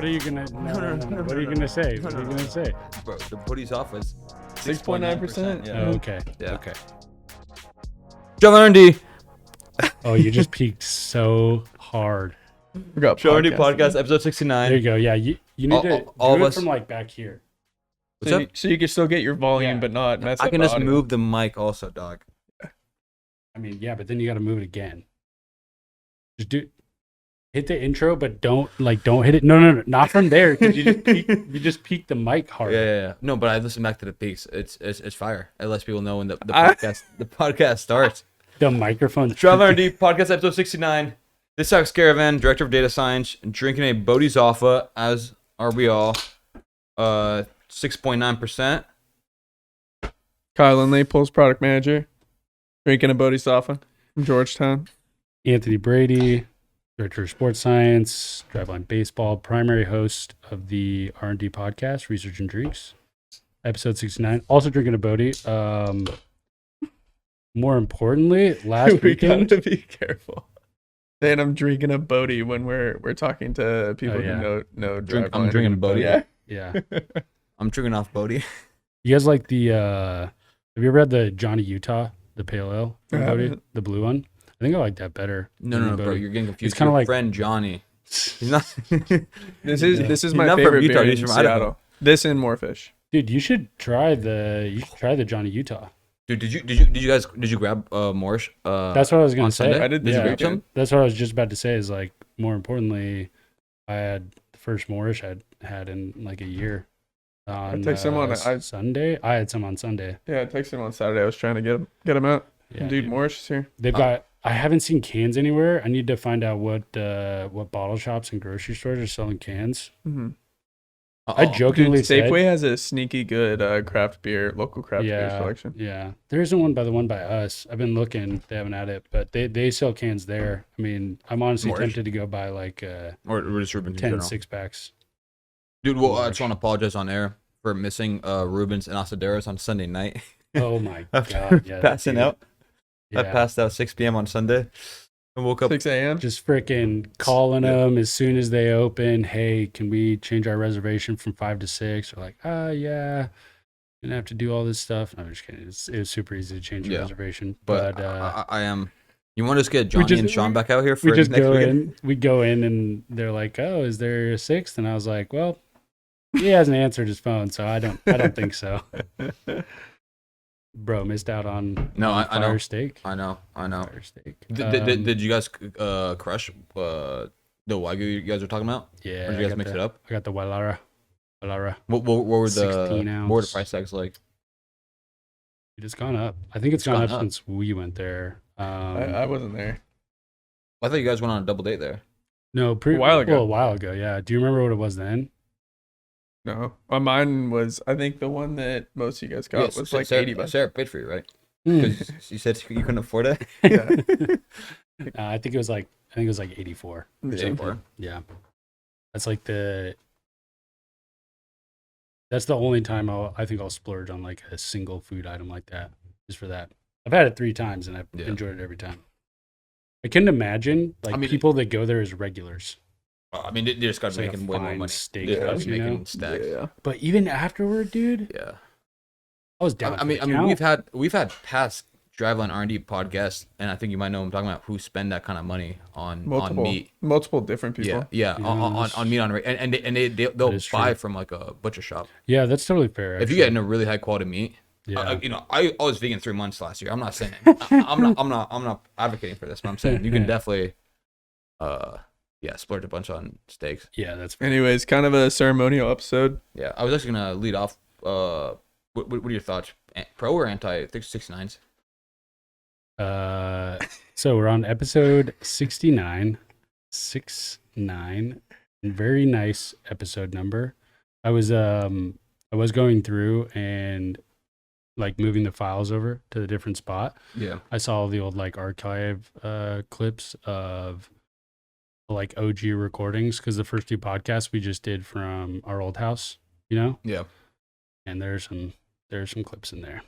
what are you gonna? No. What are you gonna say? What are you gonna say? Bro, the Body's off was 6.9%. Yeah. Oh, okay. Yeah. Okay. Driveline R&D. Oh, you just peaked so hard. We got R&D podcasting. podcast episode 69. There you go. Yeah, you need to all do of it us- from like back here. What's So up? you can still get your volume, Yeah. but not mess up I can the just audio. move the mic also, dog. I mean, yeah, but then you got to move it again. Just hit the intro, but don't hit it. No, not from there. 'Cause you just peaked the mic hard. Yeah. No, but I listen back to the peaks. It's fire. It lets people know when the podcast starts. The microphone. Driveline R&D podcast episode 69. This is Caravan, director of data science, drinking a Bodhi's Alpha, as are we all. 6.9%. Kyle Lindley, Pulse product manager, drinking a Bodhisattva from Georgetown. Anthony Brady, director of sports science, Driveline Baseball, primary host of the R&D podcast, Research and Drinks, episode 69. Also drinking a Bodhi. More importantly, last We weekend. gotta be careful. Then I'm drinking a Bodhi when we're talking to people yeah. who know I'm Driveline. drinking a Bodhi. Yeah. Yeah. I'm drinking off Bodhi. You guys like the have you ever had the Johnny Utah, the pale ale from I Bodhi, haven't. the blue one? I think I like that better. No, than bro, Bodhi. you're getting confused. It's kinda Your like- friend Johnny. He's not. This is He's my not from favorite Utah, beer he's in from Idaho. Seattle. This and Morefish. Dude, you should try the Johnny Utah. Dude, did you grab Morris? That's what I was gonna on say. Sunday? I did this Yeah. weekend. That's what I was just about to say. Is like more importantly, I had the first Moorish I'd had in like a year. On take some on Sunday. I had some on Sunday. Yeah, I texted him on Saturday. I was trying to get him out. Yeah, Dude, Morris is here. they've got. I haven't seen cans anywhere. I need to find out what bottle shops and grocery stores are selling cans. Mm-hmm. I Dude, jokingly said, Safeway has a sneaky good local craft beer selection. Yeah, there isn't one by us. I've been looking; they haven't had it, but they sell cans there. I mean, I'm honestly Moorish. tempted to go buy like Or just Rubens in 10 general. 6-packs. Dude, well, I just want to apologize on air for missing Rubens and Asaderos on Sunday night. Oh my god! Yeah, Passing dude. out. I Yeah. passed out 6 p.m. on Sunday and woke up. 6 a.m. Just freaking calling them as soon as they open. Hey, can we change our reservation from 5 to 6? Or like, yeah, gonna have to do all this stuff. No, I'm just kidding. It was super easy to change the Yeah. reservation. But But I am. You want to just get Johnny and Sean back out here for we just next go weekend? in. We go in and they're like, "Oh, is there a 6th?" And I was like, "Well, he hasn't answered his phone, so I don't think so." Bro, missed out on No, I know. fire steak. I know. Fire steak. Did you guys crush the Wagyu you guys were talking about? Yeah. Or did you guys mix it up? I got the Walara. What were the 16 ounce. what were the price tags like? It's gone up. I think it's gone up since we went there. I wasn't there. I thought you guys went on a double date there. No, A while ago. Well, a while ago, yeah. Do you remember what it was then? No, mine was. I think the one that most of you guys got was like Sarah, $80. Sarah paid for you, right? Hmm. Because you said you couldn't afford it. Yeah. I think it was like 84. Yeah. 84. Yeah, that's like that's the only time I think I'll splurge on like a single food item like that, just for that. I've had it 3 times and I've Yeah. enjoyed it every time. I couldn't imagine like I mean, people that go there as regulars. I mean, they just got It's like a making way more fine money. steak They house, just you making know? stacks. Yeah. But even afterward, dude, Yeah. I was down. I mean, we've had past Driveline R&D podcasts, and I think you might know what I'm talking about, who spend that kind of money on meat. Multiple different people. Yeah, on meat and they'll is buy true. from like a butcher shop. Yeah, that's totally fair. If you get a really high quality meat, Yeah. I was vegan 3 months last year. I'm not saying I'm not advocating for this, but I'm saying you can definitely splurge a bunch on steaks. Yeah, that's fair. Anyways, kind of a ceremonial episode. Yeah, I was actually gonna lead off. What are your thoughts? Pro or anti 69s? So we're on episode 69. 69. Very nice episode number. I was going through and like moving the files over to the different spot. Yeah. I saw the old like archive clips of like OG recordings, because the first 2 podcasts we just did from our old house, you know? Yeah. And there's some clips in there.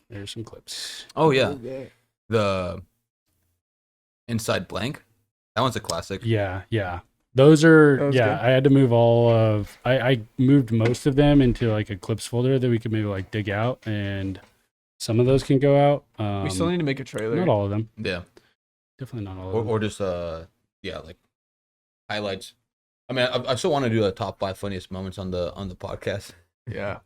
There's some clips. Oh yeah. The Inside Blank. That one's a classic. Yeah. Those are That was yeah. good. I had to move all of. I moved most of them into like a clips folder that we could maybe like dig out, and some of those can go out. We still need to make a trailer. Not all of them. Yeah. Definitely not all of Or, them. or just like highlights. I mean, I still want to do a top 5 funniest moments on the podcast. Yeah.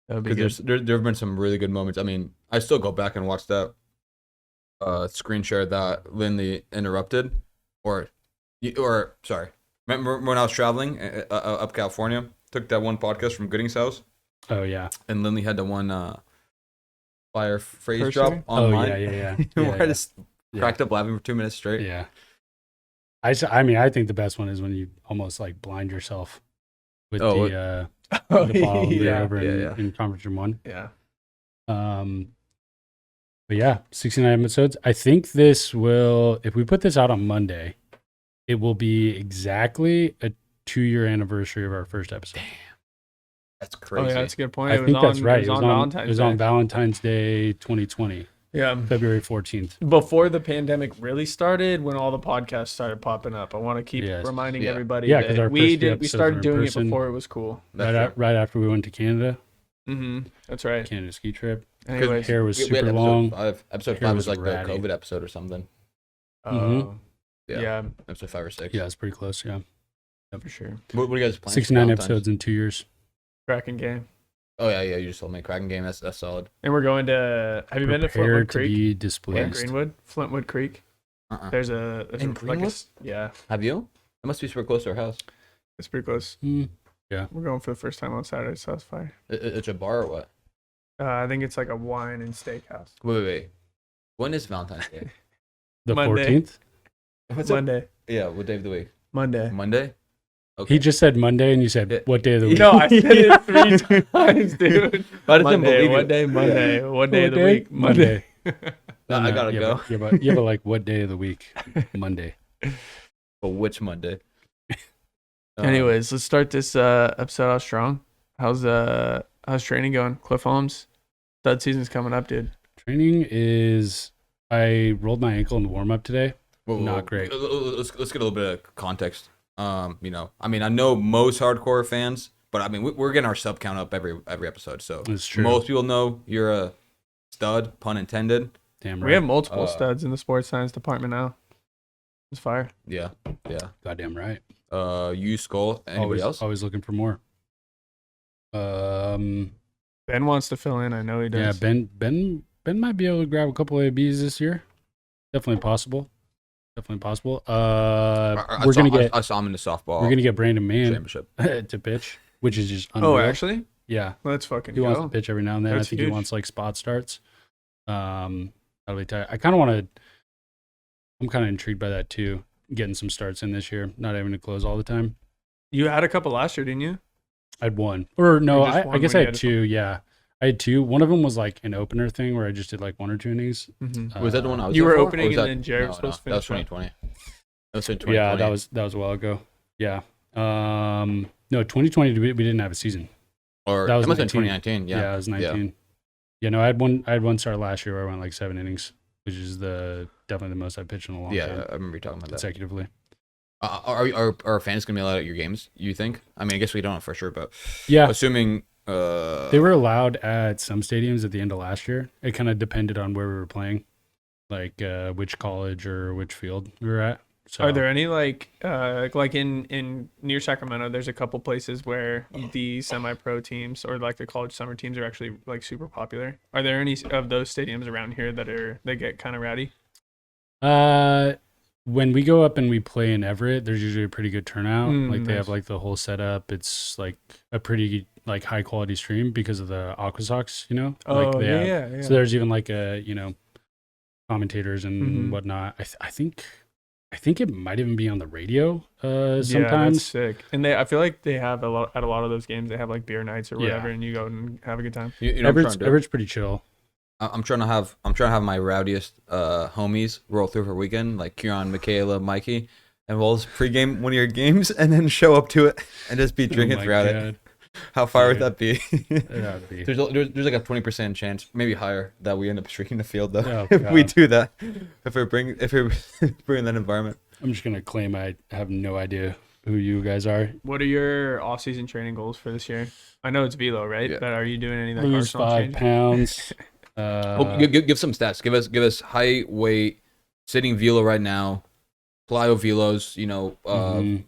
That would be good. Because there have been some really good moments. I mean, I still go back and watch that screen share that Lindley interrupted, or sorry, remember when I was traveling up California, took that one podcast from Gooding's house, Oh yeah. and Lindley had the one fire phrase Cursor? drop Oh online. yeah. Where I Yeah. just cracked up laughing for 2 minutes straight. Yeah. I mean, I think the best one is when you almost like blind yourself with Oh, the Oh, bottle yeah. over Yeah. in conference room 1. Yeah. But yeah, 69 episodes. I think this will, if we put this out on Monday, it will be exactly a 2-year anniversary of our first episode. That's Oh, crazy. yeah, that's a good point. I think that's right. It was on Valentine's it was Day. on Valentine's Day 2020, Yeah. February 14th. Before the pandemic really started, when all the podcasts started popping up, I want to keep Yes. reminding Yeah. everybody Yeah, 'cause our that first we few did. We episodes started were in doing it person. before it was cool. That's true. Right after we went to Canada, That's right. Canada ski trip. Anyways, Hair was We had super episode long. 5. Episode Hair 5 was was like ratty. the COVID episode or something. Mhm. Yeah, Episode 5 or 6. Yeah, it's pretty close. Yeah. for sure. What are you guys planning? 69 episodes in 2 years. Cracking game. Oh yeah, you just told me Kraken game. That's solid. And we're going to. Have you been to Prepare Flintwood to Creek? be Yeah, displeased. Greenwood, Flintwood Creek. There's a In Greenwood? yeah, Have you? It must be super close to our house. it's pretty close. Mm, We're going for the first time on Saturday, so that's fire. It's a bar or what? I think it's like a wine and steakhouse. Wait. When is Valentine's Day? the Monday. 14th? What's it? Monday. Yeah, what day of the week? Monday. Monday? Okay. He just said Monday, and you said, Yeah. what day of the week? No, I said it 3 times, dude. I didn't Monday, believe what you. day? Monday. What day of the What day? week? Monday. I gotta yeah, go. But like, what day of the week? Monday. But which Monday? Anyways, let's start this episode off strong. How's training going? Cliff Holmes, stud season's coming up, dude. Training is, I rolled my ankle in the warm up today. Not great. Let's get a little bit of context. I mean, I know most hardcore fans, but I mean, we're getting our sub count up every episode. So That's true. most people know you're a stud, pun intended. Damn We right. have multiple studs in the sports science department now. It's fire. Yeah. Goddamn right. You Skull. Anybody else? Always looking for more. Ben wants to fill in. I know he Yeah, does. Ben might be able to grab a couple of ABs this year. Definitely possible. I We're saw- gonna get I saw him in the softball we're gonna get Brandon Mann championship. to pitch, which is just unreal. Oh, actually? Yeah, Let's fucking he wants go. to pitch every now and then. That's I think huge. he wants like spot starts. That'll be tight. I kind of want to. I'm kind of intrigued by that too. Getting some starts in this year, not having to close all the time. You had a couple last year, didn't you? I had one, or no, just I one guess when I you had had two. Yeah, I had two. One of them was like an opener thing where I just did like 1 or 2 innings. Mm-hmm. Was that the one I was You there were for? Or opening was and that- then Jared no, was supposed to That was finish up. 2020. That was in 2020. Yeah, that was a while ago. Yeah. No, 2020 we didn't have a season. Or that was it must have been 19. 2019. Yeah. it was 19. Yeah, no, I had one start last year where I went like 7 innings, which is definitely the most I pitched in a long Yeah, time I remember you talking about that. consecutively. Are fans gonna be allowed at your games? You think? I mean, I guess we don't know for sure, but Yeah, assuming they were allowed at some stadiums at the end of last year. It kind of depended on where we were playing, like which college or which field we were at. So, Are there any like in near Sacramento? There's a couple places where the semi-pro teams or like the college summer teams are actually like super popular. Are there any of those stadiums around here that get kind of rowdy? When we go up and we play in Everett, there's usually a pretty good turnout. Like they Nice. have like the whole setup. It's like a pretty like high quality stream because of the Aqua Sox, you know? Like Oh they have- yeah. So there's even like commentators and Mhm. whatnot. I think it might even be on the radio Yeah, that's sometimes. sick. And I feel like they have a lot of those games. They have like beer nights or Yeah. whatever, and you go and have a good time. you know what I'm trying to do? Everett's pretty chill. I'm trying to have my rowdiest homies roll through for weekend, like Kieran, Michaela, Mikey, and we'll just pregame one of your games and then show up to it and just be drinking Oh my throughout it. God. How far would Dude. that be? That'd be- There's like a 20% chance, maybe higher, that we end up streaking the field though Oh, if we God. do that. If we bring that environment. I'm just gonna claim I have no idea who you guys are. What are your off-season training goals for this year? I know it's velo, right? Yeah. But are you doing any like Lose arsenal 5 change? pounds. Give some stats. Give us height, weight, sitting velo right now, plyo velos.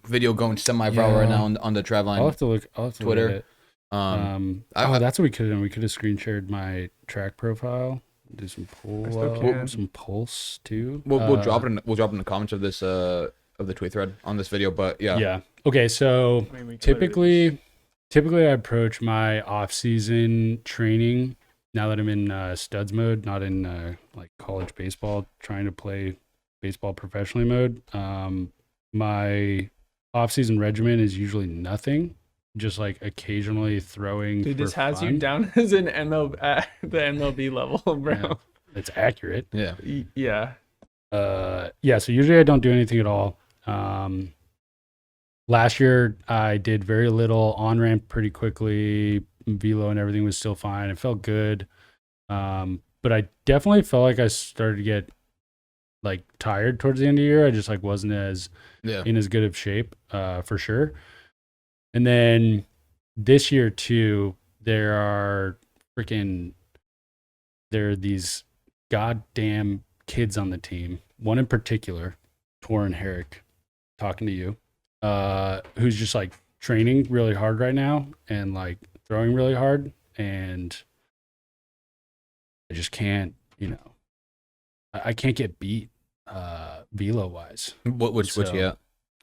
Video going semi-viral right now on the Driveline. I'll have to look. I'll have to Twitter. look at it. That's what we could have done. We could have screen shared my track profile. Do some some pulse too. We'll drop it. We'll drop it in the comments of this of the tweet thread on this video. But yeah. Yeah. Okay. So typically I approach my off-season training now that I'm in studs mode, not in like college baseball, trying to play baseball professionally mode. My off-season regimen is usually nothing, just like occasionally throwing. Dude, this for has fun. you down as an the MLB level, bro. Yeah, it's accurate. Yeah. Yeah. So usually I don't do anything at all. Last year I did very little, on ramp pretty quickly, velo and everything was still fine. It felt good. But I definitely felt like I started to get like tired towards the end of the year. I just like wasn't in as good of shape, for sure. And then this year too, there are these goddamn kids on the team. One in particular, Torin Herrick, talking to you, who's just like training really hard right now and like throwing really hard, and I just can't, I can't get beat velo wise. Which yeah.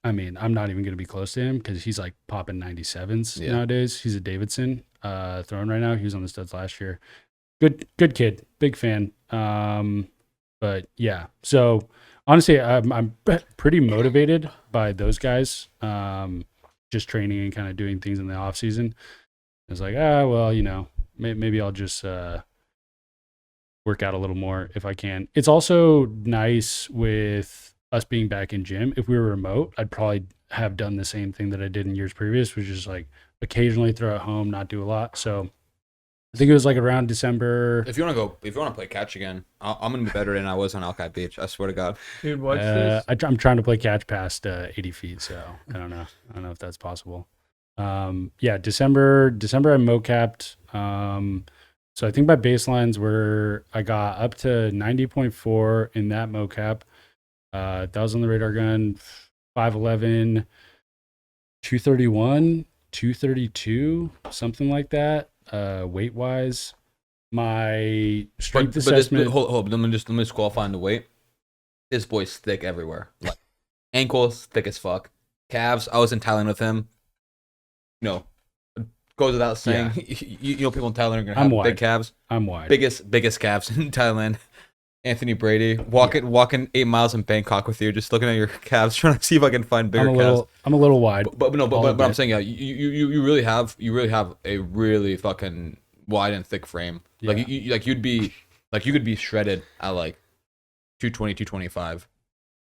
I mean, I'm not even going to be close to him because he's like popping 97s nowadays. He's a Davidson throwing right now. He was on the studs last year. Good kid. Big fan. But yeah, so honestly, I'm pretty motivated by those guys. Just training and kind of doing things in the off season. I was like, maybe I'll just work out a little more if I can. It's also nice with us being back in gym. If we were remote, I'd probably have done the same thing that I did in years previous, which is like occasionally throw at home, not do a lot. So I think it was like around December. If you want to play catch again, I'm gonna be better than I was on Alki Beach. I swear to God. Dude, what's this? I'm trying to play catch past 80 feet, so I don't know. I don't know if that's possible. December I mocapped. So I think my baselines were, I got up to 90.4 in that mocap. That was on the radar gun, 5'11", 231, 232, something like that. Weight wise, my strength assessment. Hold. Let me just qualify on the weight. This boy's thick everywhere. Like ankles thick as fuck. Calves. I was in Thailand with him. Goes without saying. Yeah. People in Thailand are gonna have big calves. I'm wide. Biggest calves in Thailand. Anthony Brady walking 8 miles in Bangkok with you, just looking at your calves, trying to see if I can find bigger calves. I'm a little wide. But I'm saying, yeah, you really have a really fucking wide and thick frame. Yeah. Like you could be shredded at like 220, 225.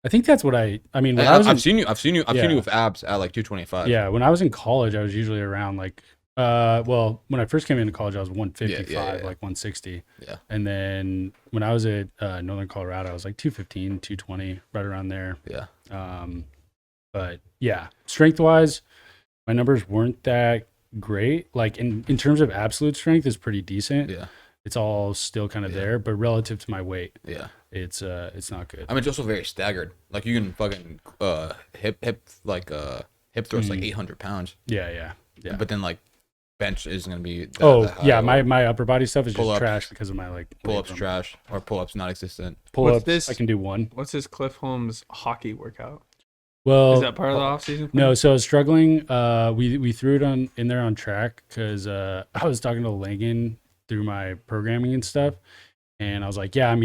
I think that's what I mean. I've seen you with abs at like 225. Yeah, when I was in college, I was usually around like. When I first came into college, I was 155, like 160. Yeah. And then when I was at Northern Colorado, I was like 215, 220, right around there. Yeah. But yeah, strength wise, my numbers weren't that great. Like in terms of absolute strength, it's pretty decent. Yeah. It's all still kind of there, but relative to my weight, it's not good. I mean, it's also very staggered. Like you can fucking hip thrust like 800 pounds. Yeah. But then like bench isn't gonna be my upper body stuff is just trash because of my like pull-ups trash, or pull-ups non-existent. Pull-ups I can do one. What's this Cliff Holmes hockey workout? Well, is that part of the off season? No, so I was struggling. We threw it in there on track because I was talking to Langan through my programming and stuff, and I was like, I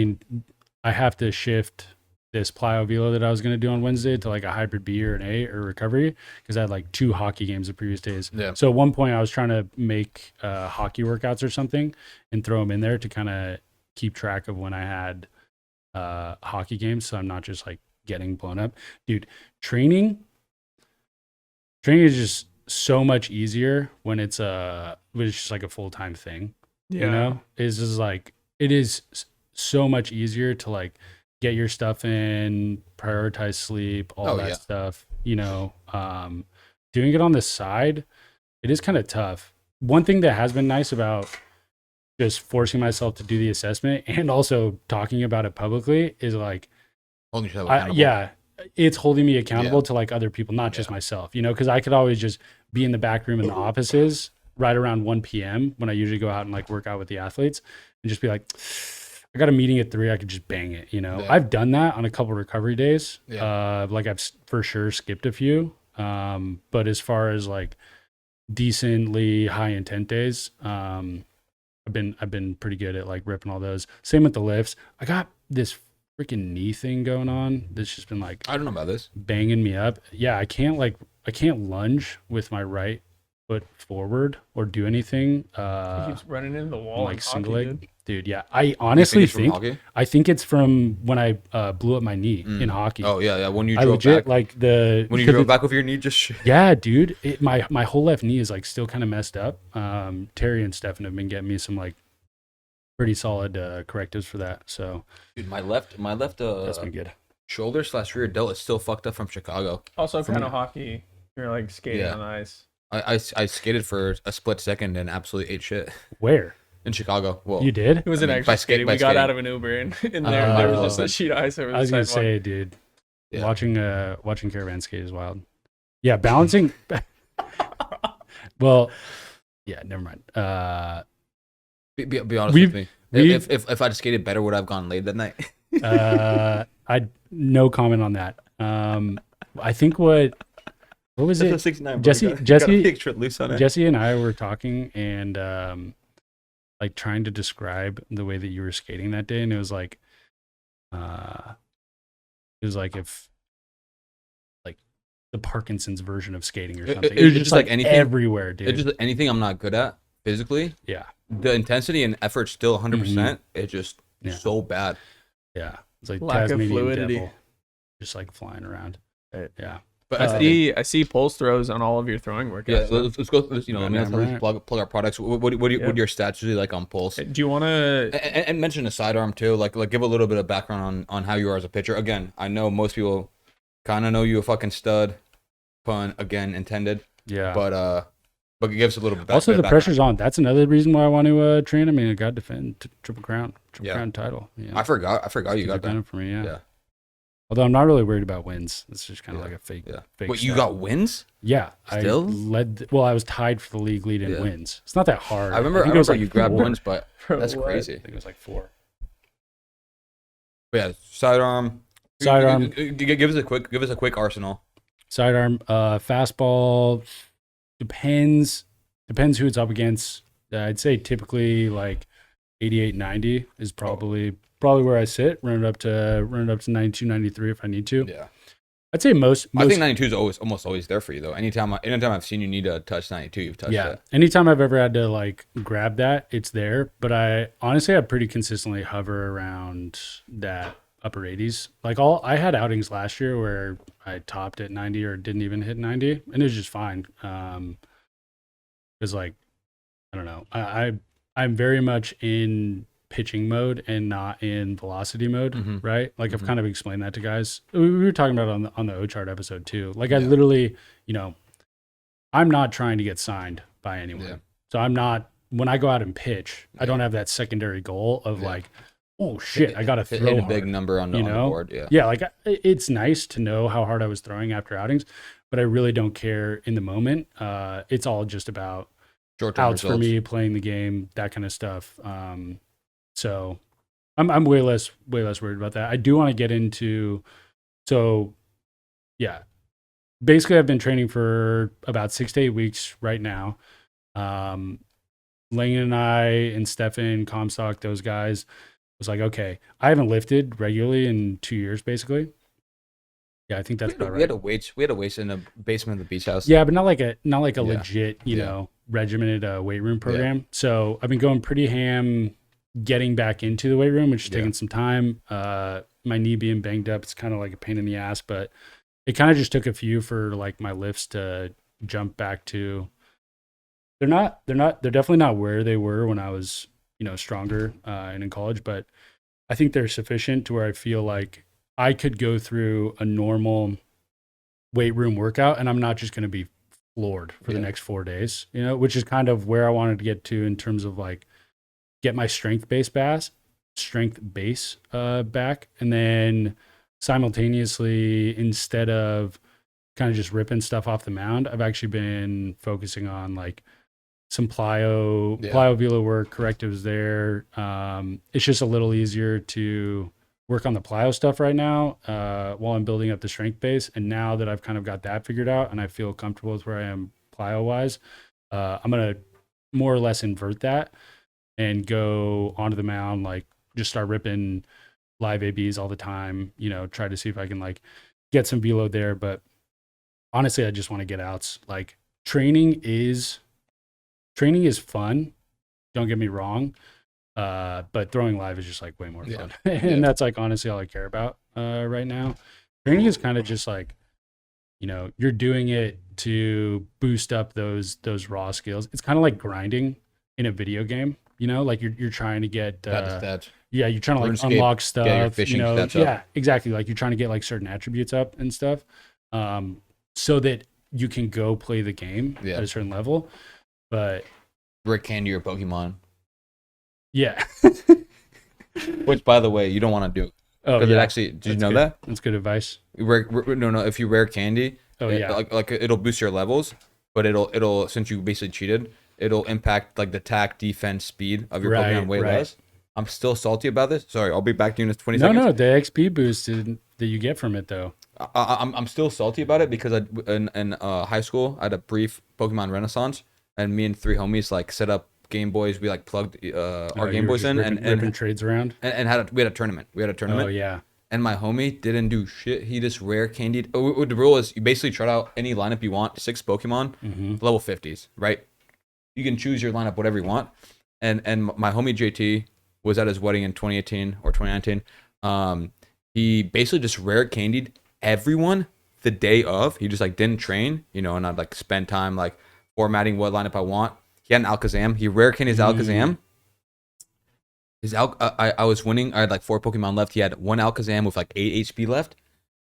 have to shift this Plyo Velo that I was going to do on Wednesday to like a hybrid B or an A or recovery, because I had like 2 hockey games the previous days. Yeah. So at one point I was trying to make hockey workouts or something and throw them in there to kind of keep track of when I had hockey games, so I'm not just like getting blown up. Dude, training is just so much easier when it's just like a full-time thing. It's just like, it is so much easier to like get your stuff in, prioritize sleep, all that stuff. You know, doing it on the side, it is kind of tough. One thing that has been nice about just forcing myself to do the assessment and also talking about it publicly is like, it's holding me accountable to like other people, not just myself, you know, because I could always just be in the back room in the offices right around 1 p.m. when I usually go out and like work out with the athletes and just be like, I got a meeting at 3, I could just bang it, you know. I've done that on a couple recovery days. Like I've for sure skipped a few. But as far as like decently high intent days, I've been pretty good at like ripping all those. Same with the lifts. I got this freaking knee thing going on that's just been like, I don't know about this, banging me up. Yeah, I can't lunge with my right foot forward or do anything. He keeps running into the wall like in single hockey, leg. Dude, yeah. I honestly think it's from when I blew up my knee in hockey. Oh yeah. When you I drove legit, back, like when you drove back with your knee, just yeah, dude. My whole left knee is like still kind of messed up. Terry and Stefan have been getting me some like pretty solid correctives for that. So, dude, my left that's been good. Shoulder / rear delt is still fucked up from Chicago. Also, kind of hockey. You're like skating on the ice. I skated for a split second and absolutely ate shit. Where? In Chicago. Well, you did? It was an actual skating. We got out of an Uber and in there was just a sheet of ice over the sidewalk. I was gonna say, dude, watching Caravan skate is wild. Yeah, balancing. Well, yeah, never mind. Be honest with me. If I'd skated better, would I have gone late that night? I no comment on that. I think what was it? 69, Jesse and I were talking and like trying to describe the way that you were skating that day, and it was like if like the Parkinson's version of skating or something. It was just like anything everywhere, dude. It's just anything I'm not good at physically. Yeah. The intensity and effort still 100%. It's just so bad. Yeah. It's like lack of fluidity. Devil, just like flying around. Yeah. But I see pulse throws on all of your throwing workouts. Yeah, let's go. Let's plug our products. What are your stats usually like on pulse? Do you want to and mention a sidearm too? Like give a little bit of background on how you are as a pitcher. Again, I know most people kind of know you a fucking stud. Pun again intended. Yeah. But give us a little bit. Also, the pressure's on. That's another reason why I want to train. I mean, I got to defend triple crown title. Yeah. I forgot you got that for me. Yeah. Although I'm not really worried about wins. It's just kind of like a fake. Wait, stat. You got wins? Yeah. Still? I was tied for the league lead in wins. It's not that hard. I remember you grabbed wins, but that's crazy. I think it was like 4. But yeah, sidearm. Give us a quick arsenal. Sidearm, fastball. Depends who it's up against. I'd say typically like 88, 90 is probably where I sit. Run it up to 92, 93 if I need to. Yeah. I'd say most I think 92 is almost always there for you though. Anytime I've seen you need to touch 92, you've touched it. Anytime I've ever had to like grab that, it's there. But I honestly have pretty consistently hover around that upper 80s. Like I had outings last year where I topped at 90 or didn't even hit 90, and it was just fine. Because like I don't know, I'm very much in pitching mode and not in velocity mode, right? Like I've kind of explained that to guys. We were talking about it on the O chart episode too. Like I literally, I'm not trying to get signed by anyone. Yeah. So I'm not, when I go out and pitch, I don't have that secondary goal of like, oh shit, I got to throw a big number on the board. Yeah. Yeah. Like it's nice to know how hard I was throwing after outings, but I really don't care in the moment. It's all just about short-term outs results. For me, playing the game, that kind of stuff. So I'm way less worried about that. I do want to get into, basically I've been training for about 6 to 8 weeks right now. Langan and I and Stefan, Comstock, those guys was like, okay, I haven't lifted regularly in 2 years basically. Yeah, I think that's about right. We had a weights in the basement of the beach house. Yeah, but not like a legit, regimented weight room program. Yeah. So I've been going pretty ham getting back into the weight room, which is taking some time. My knee being banged up, it's kind of like a pain in the ass, but it kind of just took a few for like my lifts to jump back to. They're definitely not where they were when I was, stronger and in college, but I think they're sufficient to where I feel like I could go through a normal weight room workout and I'm not just going to be floored for the next 4 days, which is kind of where I wanted to get to in terms of like get my strength base back, and then simultaneously, instead of kind of just ripping stuff off the mound, I've actually been focusing on like some Plyo Velo work, correctives there. It's just a little easier to work on the Plyo stuff right now while I'm building up the strength base. And now that I've kind of got that figured out and I feel comfortable with where I am Plyo wise, I'm going to more or less invert that and go onto the mound, like just start ripping live ABs all the time, try to see if I can like get some velo there. But honestly, I just want to get outs. Like training is fun. Don't get me wrong. But throwing live is just like way more fun. And that's like honestly all I care about right now. Training is kind of just like, you're doing it to boost up those raw skills. It's kind of like grinding in a video game, like you're trying to get you're trying to like unlock stuff, your fishing stats up. Exactly. Like you're trying to get like certain attributes up and stuff. So that you can go play the game at a certain level. But rare candy your Pokemon. Yeah. Which, by the way, you don't want to do. Oh, because it actually, did you know good. that? That's good advice. No. If you rare candy, like it'll boost your levels, but it'll since you basically cheated, it'll impact like the attack, defense, speed of your Pokemon way less. I'm still salty about this. Sorry, I'll be back to you in 20 seconds. No, the XP boost that you get from it though. I'm still salty about it because in high school I had a brief Pokemon renaissance, and me and 3 homies like set up Game Boys. We like plugged our Game Boys in ripping trades around, and we had a tournament. Oh yeah. And my homie didn't do shit. He just rare candied. Oh, the rule is you basically try out any lineup you want, 6 Pokemon, level 50s, right? You can choose your lineup whatever you want. And my homie JT was at his wedding in 2018 or 2019. He basically just rare candied everyone the day of. He just like didn't train, and I'd like spend time like formatting what lineup I want. He had an Alakazam. He rare candied his Alakazam. I was winning. I had like 4 Pokemon left. He had 1 Alakazam with like 8 HP left.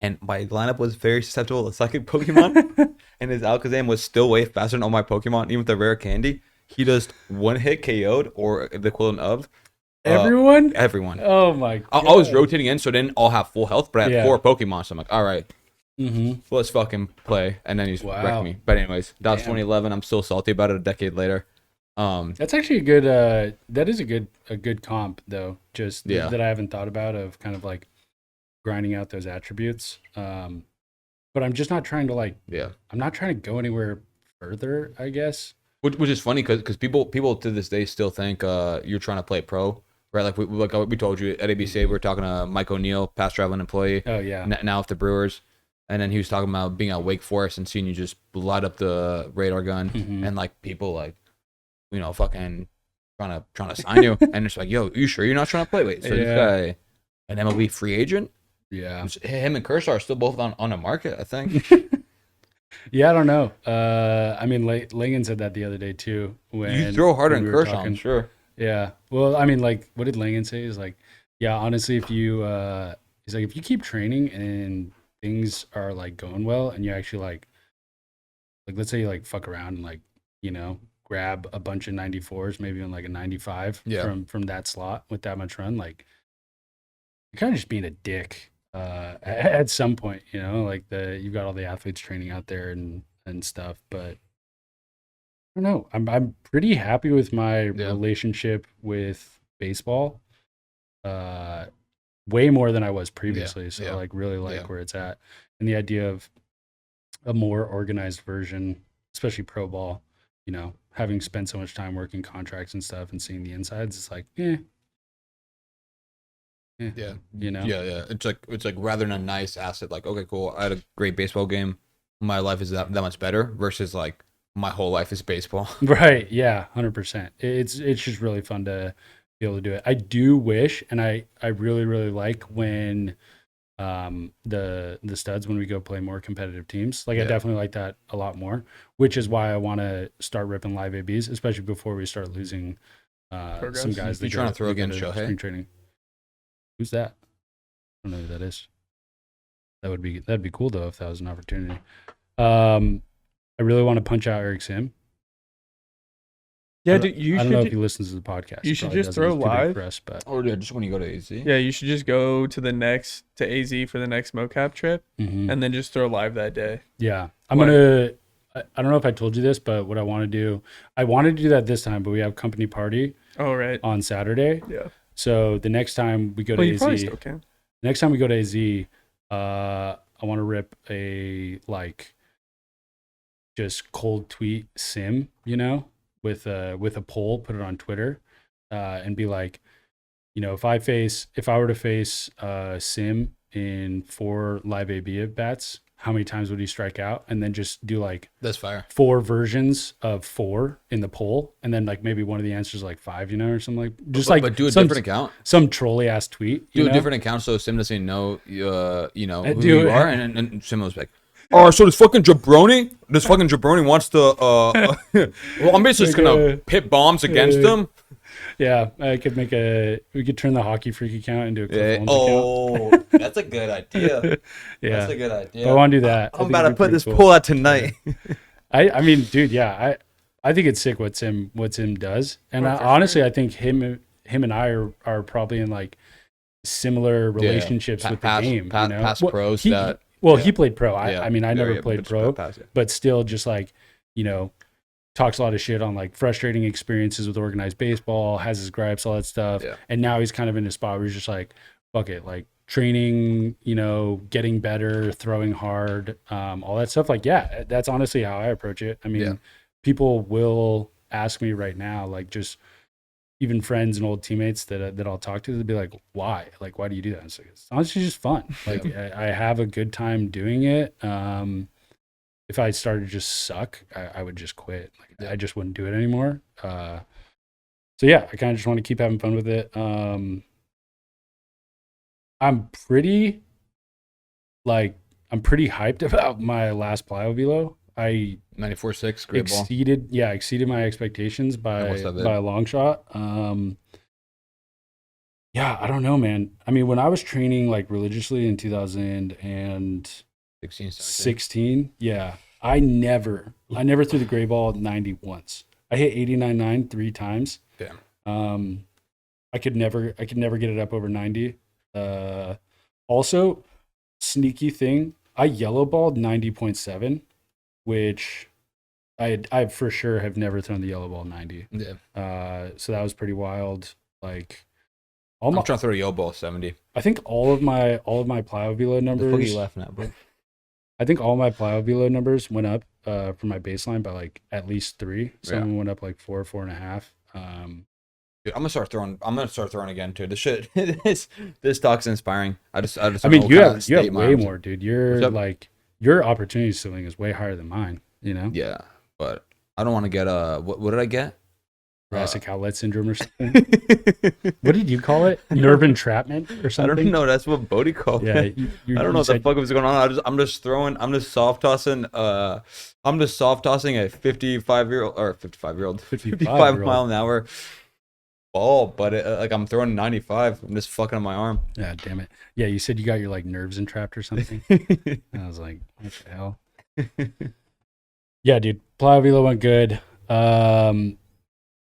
And my lineup was very susceptible to psychic Pokemon. And his Alakazam was still way faster than all my Pokemon, even with the rare candy. He just one hit KO'd or the equivalent of everyone. Oh my god. I was rotating in, so they didn't all have full health, but I had 4 Pokemon. So I'm like, all right, let's fucking play. And then he's wrecked me. But anyways, that was 2011. I'm still salty about it a decade later. That's actually a good. That is a good comp though. Just that I haven't thought about of kind of like grinding out those attributes. But I'm just not trying to like. Yeah. I'm not trying to go anywhere further, I guess. Which is funny because people to this day still think you're trying to play pro, right? Like we told you at ABC, we were talking to Mike O'Neill, past Driveline employee. Oh yeah. Now with the Brewers, and then he was talking about being at Wake Forest and seeing you just light up the radar gun, and like people like, fucking trying to sign you, and it's like, yo, you sure you're not trying to play? Wait, so this guy, an MLB free agent? Yeah. Him and Kershaw are still both on the market, I think. Yeah, I don't know. I mean, Langan said that the other day too. When you throw harder than Kershaw, I'm sure. Yeah. Well, I mean, like, what did Langan say? He's like, yeah, honestly, if you, he's like, if you keep training and things are like going well, and you actually like let's say you like fuck around and like, grab a bunch of 94s, maybe even like a 95 from that slot with that much run, like you're kind of just being a dick at some point, like you've got all the athletes training out there and stuff, but I don't know. I'm pretty happy with my relationship with baseball, way more than I was previously. So like really like where it's at, and the idea of a more organized version, especially pro ball, having spent so much time working contracts and stuff and seeing the insides, it's like, Yeah. It's like rather than a nice asset, like, okay, cool, I had a great baseball game, my life is that much better versus like my whole life is baseball. Right. Yeah. 100%. It's just really fun to be able to do it. I do wish, and I really, really like when the studs, when we go play more competitive teams, like I definitely like that a lot more, which is why I want to start ripping live ABs, especially before we start losing some guys. You trying to throw against Shohei? Spring training. Who's that? I don't know who that is. That'd be cool though if that was an opportunity. I really want to punch out Eric Sim. Yeah, dude, I don't know if he listens to the podcast. You He should probably just doesn't. throw He's too big live. for us, but Or just when you go to AZ. Yeah, you should just go to AZ for the next mocap trip, Mhm. and then just throw live that day. Yeah, I don't know if I told you this, but what I want to do, I wanted to do that this time, but we have company party Oh right. on Saturday. Yeah. So the next time we go Well, to you probably AZ, still can. next time we go to AZ, I want to rip a like just cold tweet sim, with a poll, put it on Twitter, and be like, if I were to face sim in 4 live AB at bats, how many times would he strike out? And then just do like That's fire. 4 versions of 4 in the poll, and then like maybe one of the answers is like 5, or something like just But do a different account. some trolly ass tweet. Do a different account so Sim doesn't know who do you it. are, and Sim was like, "Oh, so this fucking jabroni wants to well, I'm basically just gonna pit bombs against them." Yeah, we could turn the hockey freak account into a Cliff Holmes account. Oh, that's a good idea. Yeah, That's a good idea. I want to do that. I I'm think about to it'd be put pretty this cool. poll out tonight. I mean, dude, yeah, I think it's sick what Sim does, and honestly, I think him and I are probably in like similar relationships with the game. Past pros he played pro. I mean, I never played pro, but still, just like talks a lot of shit on like frustrating experiences with organized baseball, has his gripes, all that stuff, and now he's kind of in a spot where he's just like, fuck it, like training, getting better, throwing hard, all that stuff. Like, yeah, that's honestly how I approach it. I mean, people will ask me right now, like just even friends and old teammates that I'll talk to, they'll be like, why? Like, why do you do that? It's honestly just fun. Like, I have a good time doing it. If I started to just suck, I would just quit. Like, I just wouldn't do it anymore. So yeah, I kind of just want to keep having fun with it. I'm pretty hyped about my last Plyo Velo. I 94.6 great ball. exceeded my expectations by a long shot. Yeah, I don't know, man. I mean, when I was training like religiously in 2016, yeah, I never threw the gray ball 90 once. I hit 89.9 3 times. Damn. I could never get it up over 90. Also, sneaky thing, I yellow balled 90.7, which I for sure have never thrown the yellow ball 90. Yeah. So that was pretty wild. Like, I'm trying to throw a yellow ball 70. I think all of my Plyo Velo numbers. What are you laughing at, bro? I think all my Plyo Velo numbers went up from my baseline by like at least 3. Some went up like 4, 4.5. Dude, I'm gonna start throwing again too. This shit, this talk's inspiring. I mean, you have way more, dude. You're like, your opportunity ceiling is way higher than mine. Yeah, but I don't want to get what did I get? Thoracic outlet syndrome or something. What did you call it? Nerve entrapment or something? I don't know. That's what Bodie called Yeah, it. I don't know what the fuck was going on. I'm just soft tossing a 55 mile an hour ball, but I'm throwing 95. I'm just fucking on my arm. Yeah, damn it. Yeah, you said you got your like nerves entrapped or something. And I was like, what the hell? Yeah, dude. Plyo Velo went good.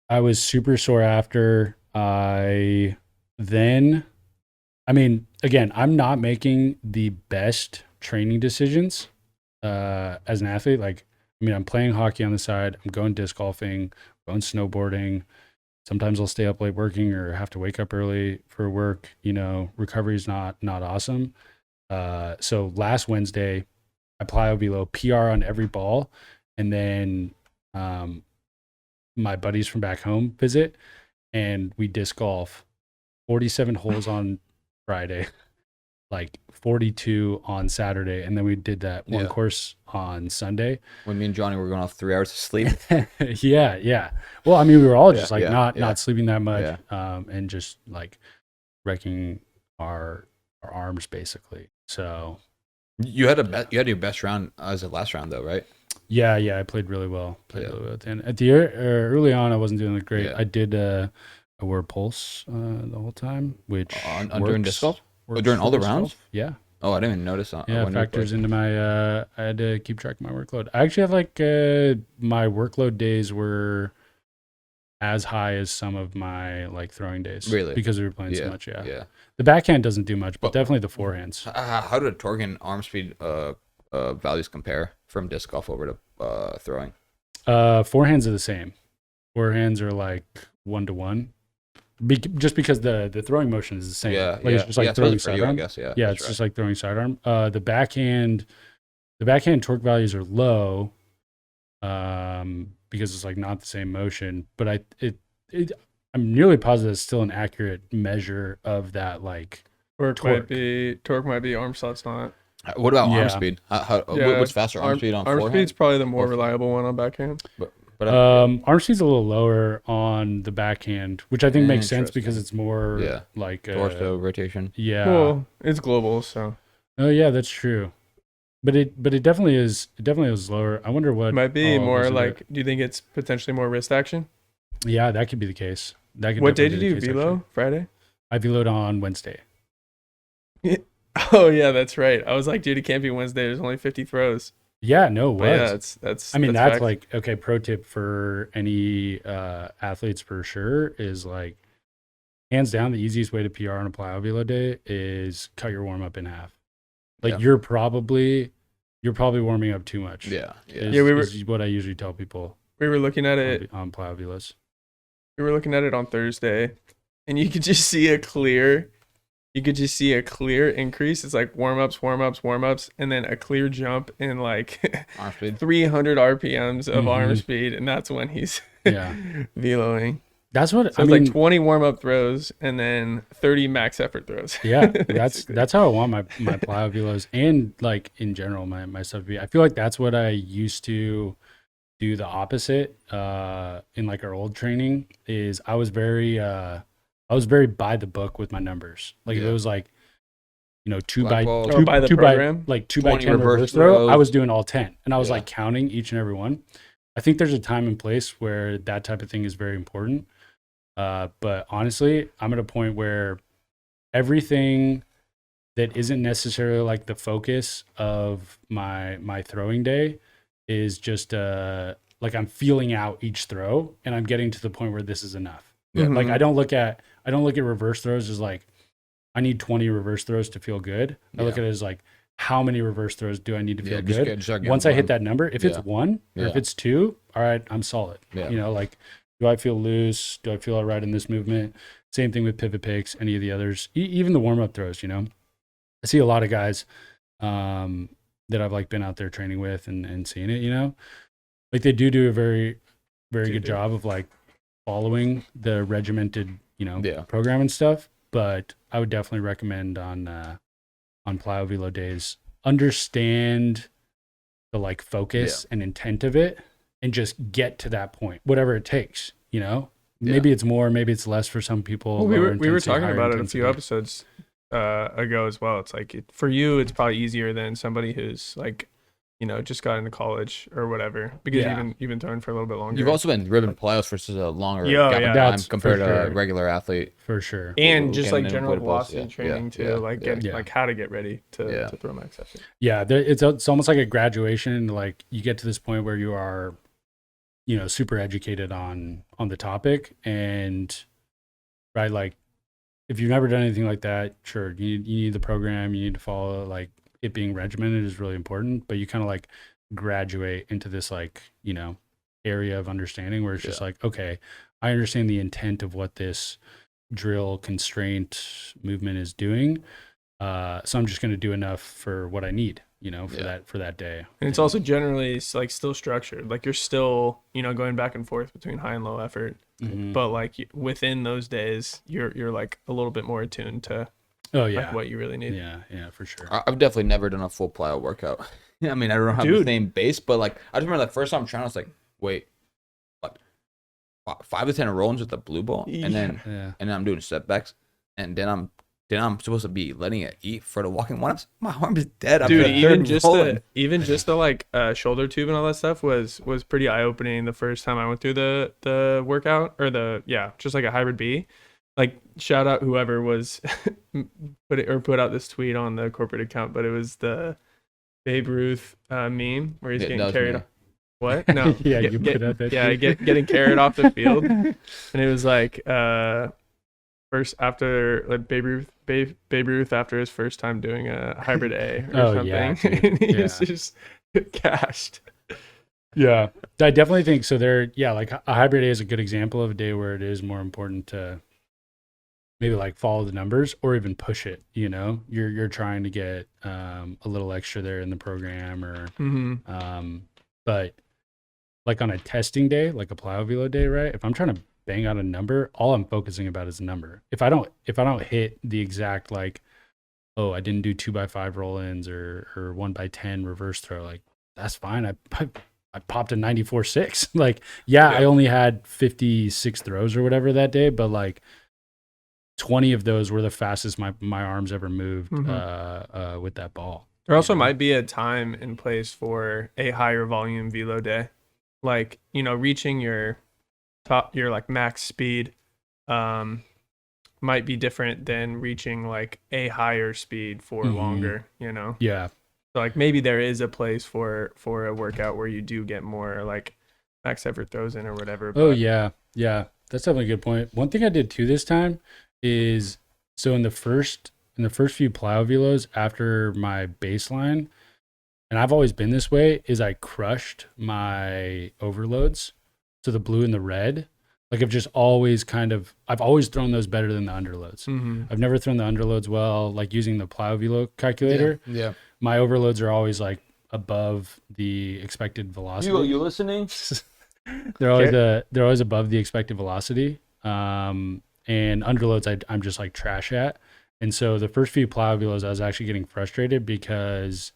I was super sore after. Again, I'm not making the best training decisions as an athlete. Like, I'm playing hockey on the side. I'm going disc golfing, going snowboarding. Sometimes I'll stay up late working or have to wake up early for work. Recovery is not awesome. So last Wednesday, I Plyo Velo PR on every ball, and then my buddies from back home visit, and we disc golf 47 holes on Friday, like 42 on Saturday, and then we did that one course on Sunday. When me and Johnny were going off 3 hours of sleep. Yeah. Well, we were all just not sleeping that much, and just like wrecking our arms basically. So you had your best round as the last round though, right? Yeah, I played really well. Really well. And at the early on, I wasn't doing great. I did a wore Pulse the whole time, which during disc golf? works During for all the disc rounds? golf. Yeah. Oh, I didn't even notice that. Yeah, when you factors played. into my. I had to keep track of my workload. I actually have like my workload days were as high as some of my like throwing days. Really? Because we were playing so much. Yeah. Yeah. The backhand doesn't do much, but Well, definitely the forehands. How do torque and arm speed values compare from disc golf over to throwing? Forehands are the same. Forehands are like 1-to-1. Just because the throwing motion is the same. Yeah, like it's just like throwing sidearm. I guess. Yeah. Yeah, it's just like throwing sidearm. The backhand torque values are low, because it's like not the same motion. But I'm nearly positive it's still an accurate measure of that. Like Torque might be arm slots not. What about arm Yeah. speed? What's faster, arm speed on arm forehand? speed's probably the more reliable one on backhand. But arm speed's a little lower on the backhand, which I think makes sense Interesting. because it's more like torso rotation. Yeah. Well, it's global, so Oh yeah, that's true. But it definitely is. It definitely is lower. I wonder what it might be more was it like. Do you think it's potentially more wrist action? Yeah, that could be the case. That could What day did definitely you be the case, velo? actually. Friday? I veloed on Wednesday. Oh yeah, that's right. I was like, dude, it can't be Wednesday. There's only 50 throws. Yeah, no, it But yeah, was. that's. I mean, that's that's fact. like, okay, pro tip for any athletes for sure is like, hands down, the easiest way to PR on a plyo velo day is cut your warm up in half. Like you're probably warming up too much. Yeah. Is what I usually tell people we were looking at it. on plyo velos. We were looking at it on Thursday, and you could just see a clear increase. It's like warm ups, and then a clear jump in like Arm speed. 300 RPMs of arm Mhm. speed, and that's when he's Yeah. veloing. That's what So I it's mean. like 20 warm up throws and then 30 max effort throws. Yeah, that's Basically. that's how I want my plyo velos and like in general my stuff to be. I feel like that's what I used to do the opposite in like our old training is I was very by the book with my numbers. Like if it was like, you know, two by Black ball. Or by the program? 2 by 20 10 reverse reverse throw, throws. I was doing all 10 and I was Yeah. like counting each and every one. I think there's a time and place where that type of thing is very important. But honestly, I'm at a point where everything that isn't necessarily like the focus of my throwing day is just like I'm feeling out each throw and I'm getting to the point where this is enough. Yeah. Like I don't look at reverse throws as like I need 20 reverse throws to feel good. I look at it as like how many reverse throws do I need to feel good? Once I hit that number, if it's 1 or if it's 2, all right, I'm solid. Yeah. You know, like do I feel loose? Do I feel all right in this movement? Same thing with pivot picks, any of the others, even the warm-up throws, you know. I see a lot of guys that I've like been out there training with and seeing it, you know. Like they do a very, very good job of like following the regimented, you know, program and stuff. But I would definitely recommend on plyo velo days, understand the like focus and intent of it and just get to that point, whatever it takes, you know. Maybe it's more, maybe it's less for some people. Well, we were talking about it a few episodes ago as well. It's like for you, it's probably easier than somebody who's like, you know, just got into college or whatever because you've been throwing for a little bit longer. You've also been ribbon plyos for such a longer Yeah, gap yeah. of time That's compared for to a sure. regular athlete. For sure. And just like Getting general inflatables, velocity training to like get Yeah. like how to get ready to throw max effort. Yeah, it's almost like a graduation. Like you get to this point where you are, you know, super educated on the topic, and right, like if you've never done anything like that, sure, you need the program, you need to follow, like it being regimented is really important, but you kind of like graduate into this like, you know, area of understanding where it's just like, okay, I understand the intent of what this drill constraint movement is doing. So I'm just going to do enough for what I need, you know, for that day. And it's also generally like still structured. Like you're still, you know, going back and forth between high and low effort. Mhm. But like within those days, you're like a little bit more attuned to like what you really need. Yeah, for sure. I've definitely never done a full plyo workout. I mean, I don't have the same base, but like I just remember the first time I'm trying, I was like, wait, what? 5 to 10 rollings with the blue ball, and then I'm doing setbacks, and then I'm shit, I'm supposed to be letting it eat for the walking. My arm is dead. I'm Dude, the even just the like shoulder tube and all that stuff was pretty eye opening the first time I went through the workout or just like a hybrid B. Like shout out whoever was put out this tweet on the corporate account, but it was the Babe Ruth meme where he's getting carried. What? No. Yeah, you put out that. Yeah, getting carried off the field, and it was like first after like Babe Ruth after his first time doing a hybrid A or something. Yeah, and he was just cashed. Yeah, I definitely think so. Like a hybrid A is a good example of a day where it is more important to maybe like follow the numbers or even push it. You know, you're trying to get a little extra there in the program, or but like on a testing day, like a Plyo Velo day, right? If I'm trying to bang out a number, all I'm focusing about is the number. If I don't hit the exact like, oh, I didn't do 2x5 roll-ins or 1x10 reverse throw, like that's fine. I popped a 94.6. Like, I only had 56 throws or whatever that day, but like 20 of those were the fastest my arms ever moved with that ball. There also might be a time and place for a higher volume velo day. Like, reaching your like max speed might be different than reaching like a higher speed for longer, Yeah. So like maybe there is a place for a workout where you do get more like max effort throws in or whatever. Oh yeah. That's definitely a good point. One thing I did too this time is, so in the first few Plyo Velos after my baseline, and I've always been this way, is I crushed my overloads. So the blue and the red, like I've always thrown those better than the underloads. I've never thrown the underloads well, like using the Plyo Velo calculator. Yeah. My overloads are always like above the expected velocity. You listening? They're always above the expected velocity. And underloads I'm just like trash at. And so the first few Plyo Velos I was actually getting frustrated because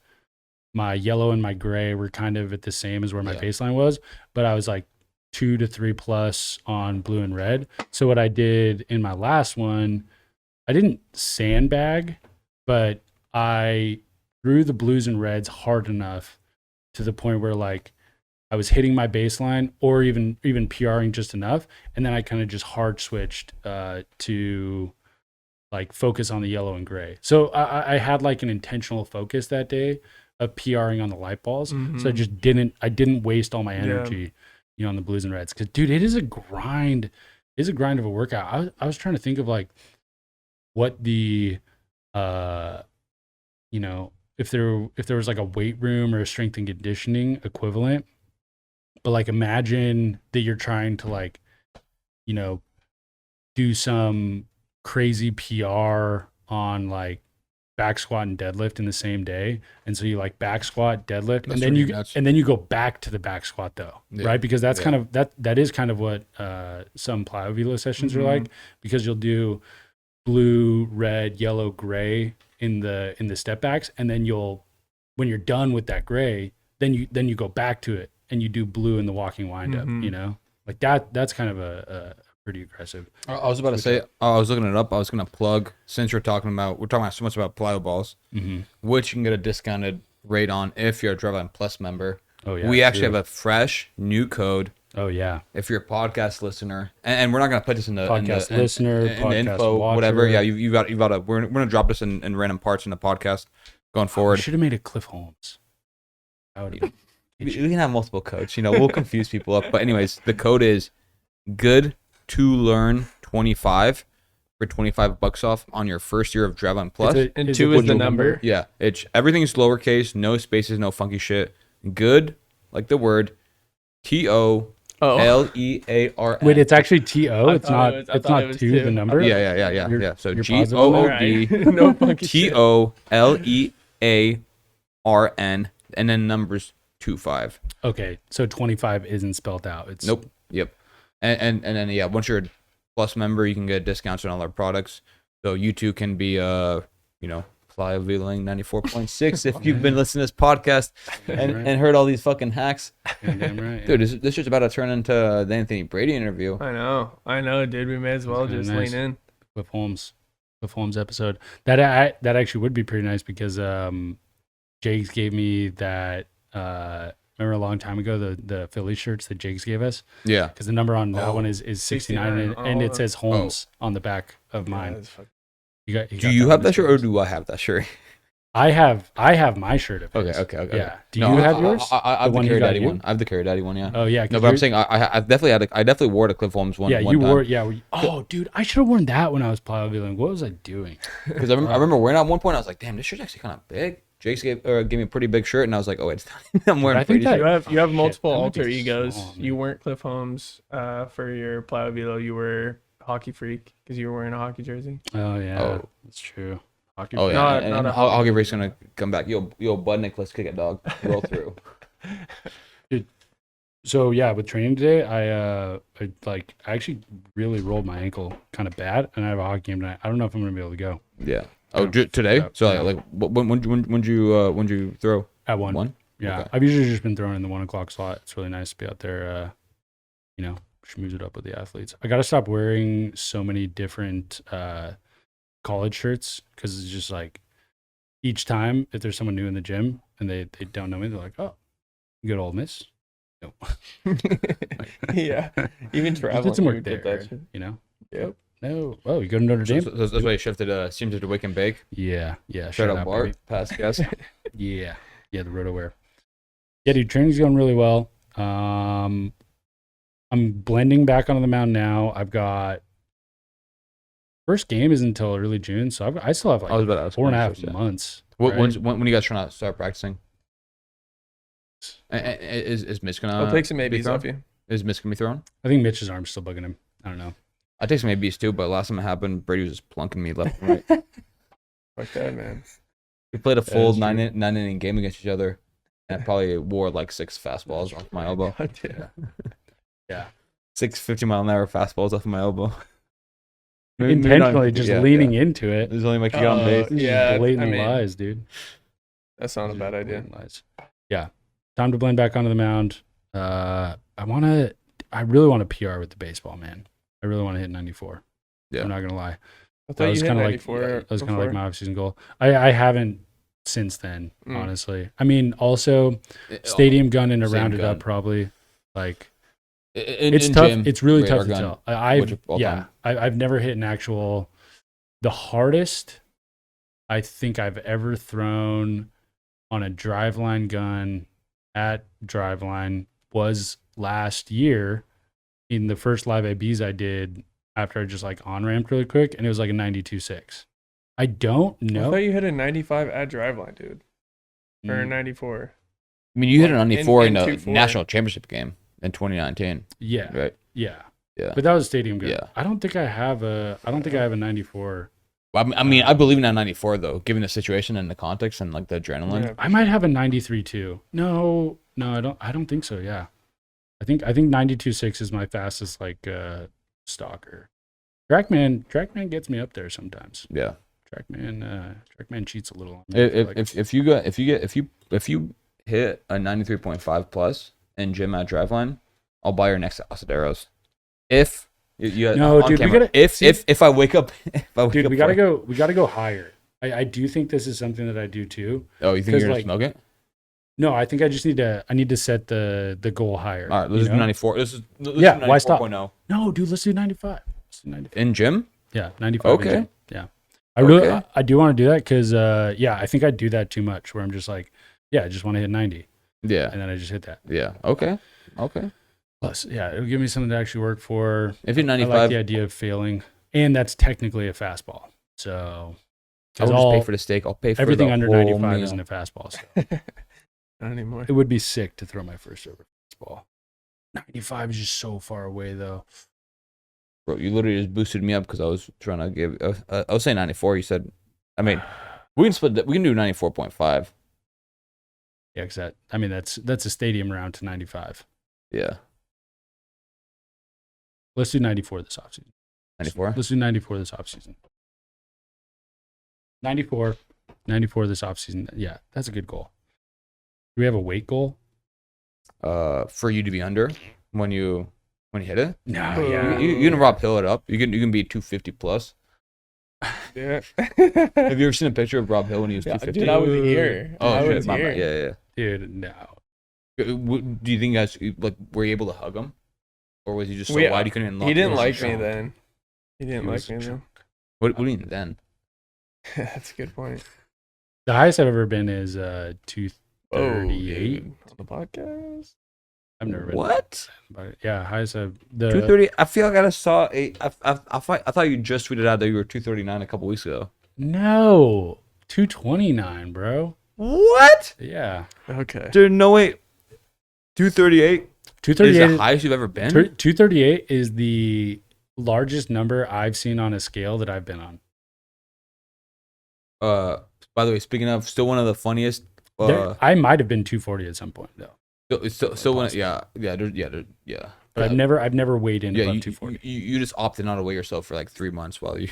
my yellow and my gray were kind of at the same as where my baseline was, but I was like 2 to 3 plus on blue and red. So what I did in my last one, I didn't sandbag, but I threw the blues and reds hard enough to the point where like I was hitting my baseline or even PRing just enough. And then I kind of just hard switched to like focus on the yellow and gray. So I had like an intentional focus that day of PRing on the light balls. So I didn't waste all my energy, on the blues and reds. Cause dude, it is a grind. It is a grind of a workout. I was trying to think of like what the, if there was like a weight room or a strength and conditioning equivalent, but like imagine that you're trying to like, do some crazy PR on like back squat and deadlift in the same day, and so you like back squat, deadlift, and then you go back to the back squat though, right? Because that's kind of that is kind of what some Plyo Velo sessions are like, because you'll do blue, red, yellow, gray in the step backs, and then when you're done with that gray, then you go back to it and you do blue in the walking windup, like that's kind of a pretty aggressive. I was about to say, I was looking it up. I was going to plug, since we're talking about so much about Plyo balls, which you can get a discounted rate on if you're a Driveline Plus member. Oh yeah, we actually have a fresh new code. Oh yeah, if you're a podcast listener, and we're not going to put this in the podcast listener, podcast info, watcher. Whatever. Yeah, you've got to. We're going to drop this in random parts in the podcast going forward. Should have made it Cliff Holmes. We can have multiple codes. We'll confuse people up. But anyways, the code is good to learn 25 for $25 off on your first year of Driveline Plus. And 2 is the number. Yeah, everything is lowercase, no spaces, no funky shit. Good, like the word, TOLEARN. Wait, it's actually TO. It's not. It's not 2 the number. Yeah. So GOOD No funky shit. TOLEARN, and then numbers 25. Okay, so 25 isn't spelled out. It's nope. Yep. And then once you're a Plus member, you can get discounts on all our products. So you too can be Plyo Veloing 94.6 if you've been listening to this podcast and heard all these fucking hacks. Damn right, dude, this is about to turn into the Anthony Brady interview. I know, dude. We may as well just lean in. Cliff Holmes. Cliff Holmes episode. That actually would be pretty nice because Jake's gave me that. Remember a long time ago the Philly shirts that Jake's gave us? Yeah. Because the number on that one is 69 and it says Holmes on the back of mine. Do you have that shirt or do I have that shirt? I have my shirt of his. Okay. Yeah. Do you have yours? I have the Cara Daddy one. I have the Cara Daddy one. Yeah. Oh yeah. No, but I'm saying I definitely wore the Cliff Holmes one. Yeah, one you time. wore. Yeah. Oh, dude, I should have worn that when I was Plyo Veloing. What was I doing? Because I remember wearing it at one point. I was like, damn, this shirt's actually kind of big. Jake's gave me a pretty big shirt, and I was like, oh, it's not. I'm wearing. I think that you have multiple that might be alter egos. small, man. You weren't Cliff Holmes for your Plyo Velo. You were hockey freak because you were wearing a hockey jersey. Oh yeah, Oh. that's true. Hockey Oh freak. yeah, Not and a Hockey Freak's gonna come back. Yo, Bud Nicholas, kick it, dog. Roll through. So yeah, with training today, I actually really rolled my ankle kind of bad, and I have a hockey game tonight. I don't know if I'm gonna be able to go Yeah. Oh, today? Yeah. So like, when you throw? at one. One? Yeah, Okay. I've usually just been throwing in the 1 o'clock slot. It's really nice to be out there. Schmooze it up with the athletes. I gotta stop wearing so many different college shirts because it's just like each time if there's someone new in the gym and they don't know me, they're like, oh, good old miss. No. Yeah. Even Just traveling. did some you work did there, that shit. you know. Yep. No. Oh, you go to Notre Dame? So that's why you shifted. Seems to Wake and Bake. Yeah. Shout out baby. Bart. Past guest. Yeah, the RotoWear. Yeah, dude, training's going really well. I'm blending back onto the mound now. I've got first game isn't until early June, so I still have I was about to like ask 4.5 you, months. When right? you guys trying to start practicing? Is Mitch gonna? I'll take some be maybes thrown? off you. Is Mitch gonna be thrown? I think Mitch's arm's still bugging him. I don't know. I take some maybes too, but last time it happened, Brady was just plunking me left and right. Fuck that, man. We played a full is true. 9-inning game against each other, and I probably wore like 6 fastballs off my elbow. God damn. Yeah. 6 50-mile-an-hour fastballs off my elbow. Intentionally just leaning into it. There's only my key on base. These are Yeah, blatant I mean, lies, dude. That's not a bad idea. Blatant lies. Yeah. Time to blend back onto the mound. I really want to PR with the baseball, man. I really want to hit 94. Yeah. I'm not gonna lie. I That thought was you hit kind of 94 like that was kind of like before. my offseason goal. I haven't since then, honestly. I mean, also stadium gun and a Same rounded gun. up probably. Like In it's tough. gym, It's really radar tough to gun, tell. which are all time. I've never hit an actual. The hardest I think I've ever thrown on a driveline gun at driveline was last year in the first live ABs I did after I just like on ramped really quick, and it was like a 92.6. I don't I know. thought you hit a 95 at driveline, dude. Or a 94. I mean, you hit a Like, 94 in in the 2-4. national championship game in 2019, Yeah, right? yeah, Yeah. but that was stadium gun. Yeah. I don't think I have a 94. Well, I mean, I believe in that 94 though, given the situation and the context and like the adrenaline. Yeah. I might have a 93 too. No, I don't think so. Yeah. I think 92.6 is my fastest like stalker. Trackman gets me up there sometimes. Yeah. Trackman cheats a little. On me, I feel like. If you hit a 93.5 plus in gym at driveline, I'll buy your next Asaderos. If you No, on dude, we camera, gotta- if I wake up, Dude, we gotta go higher. I do think this is something that I do too. Oh, you think 'cause, you're gonna like, smoke it? No, I think I just need to set the goal higher. All right, let's you do know? 94. Let's Yeah, do why stop? 94.0. No, dude, let's do 95. Let's do 95. In gym? Yeah, 95. in Okay. gym. Yeah. I Okay. do want to do that because I think I do that too much where I'm just like, yeah, I just want to hit 90 Yeah. and then I just hit that. Yeah. Okay. Plus, yeah, it'll give me something to actually work for. If you're I like 95, the idea of failing, and that's technically a fastball. So I'll just pay for the steak. I'll pay for everything the under whole 95 meal. isn't a fastball. So Not anymore. it would be sick to throw my first over fastball. 95 is just so far away though. Bro, you literally just boosted me up because I was trying to give. I was saying 94. You said, I mean, we can split. We can do 94.5. Yeah, because that's a stadium round to 95. Yeah. Let's do 94 this offseason. 94. Let's do 94 this offseason. 94 this offseason. Yeah, that's a good goal. Do we have a weight goal? For you to be under when you hit it. No, yeah. You can Rob Hill it up. You can be 250 plus. Yeah. Have you ever seen a picture of Rob Hill when he was 250? Dude, I was here. Oh, I shit, was my here. bad. Yeah. Dude, no. Do you think you guys like were you able to hug him, or was he just so wide you couldn't even? He didn't look? like me then. He didn't like me then. What do you mean then? That's a good point. The highest I've ever been is 238. Dude, on the podcast. I've never been. What? But yeah, highest I've the 230. I feel like I just saw I thought you just tweeted out that you were 239 a couple weeks ago. No, 229, bro. What? Yeah, Okay. Dude, no wait. 238 is 238. the highest you've ever been. 238 is the largest number I've seen on a scale that I've been on. By the way, speaking of, still one of the funniest. I might have been 240 at some point though. Still one. Yeah. But I've never weighed in above you 240. you just opted not to weigh yourself for like 3 months while you.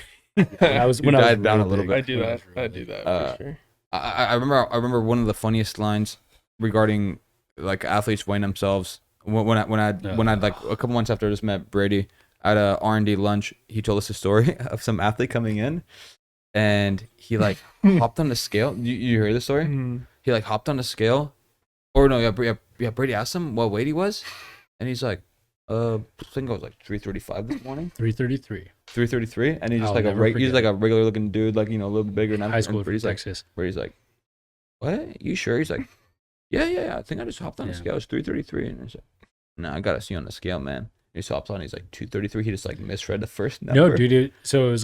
I was You when I was died down really a little big. bit. I do When that. was really I do big. that for sure. I remember one of the funniest lines regarding like athletes weighing themselves when I like a couple months after I just met Brady at a R&D lunch. He told us a story of some athlete coming in, and he like hopped on the scale. You heard the story? He like hopped on the scale, or no, yeah. Brady asked him what weight he was, and he's like, I think I was like 335 this morning. 333. 333, and he's just I'll like never he's forget like a regular looking dude, like a little bit bigger than High school Brady's from like, Texas. Brady's like, what? You sure? He's like, yeah. I think I just hopped on the Yeah. scale. It's 333, and he's like, no, I gotta see you on the scale, man. He just hops on. He's like 233. He just like misread the first number. No, dude. So it was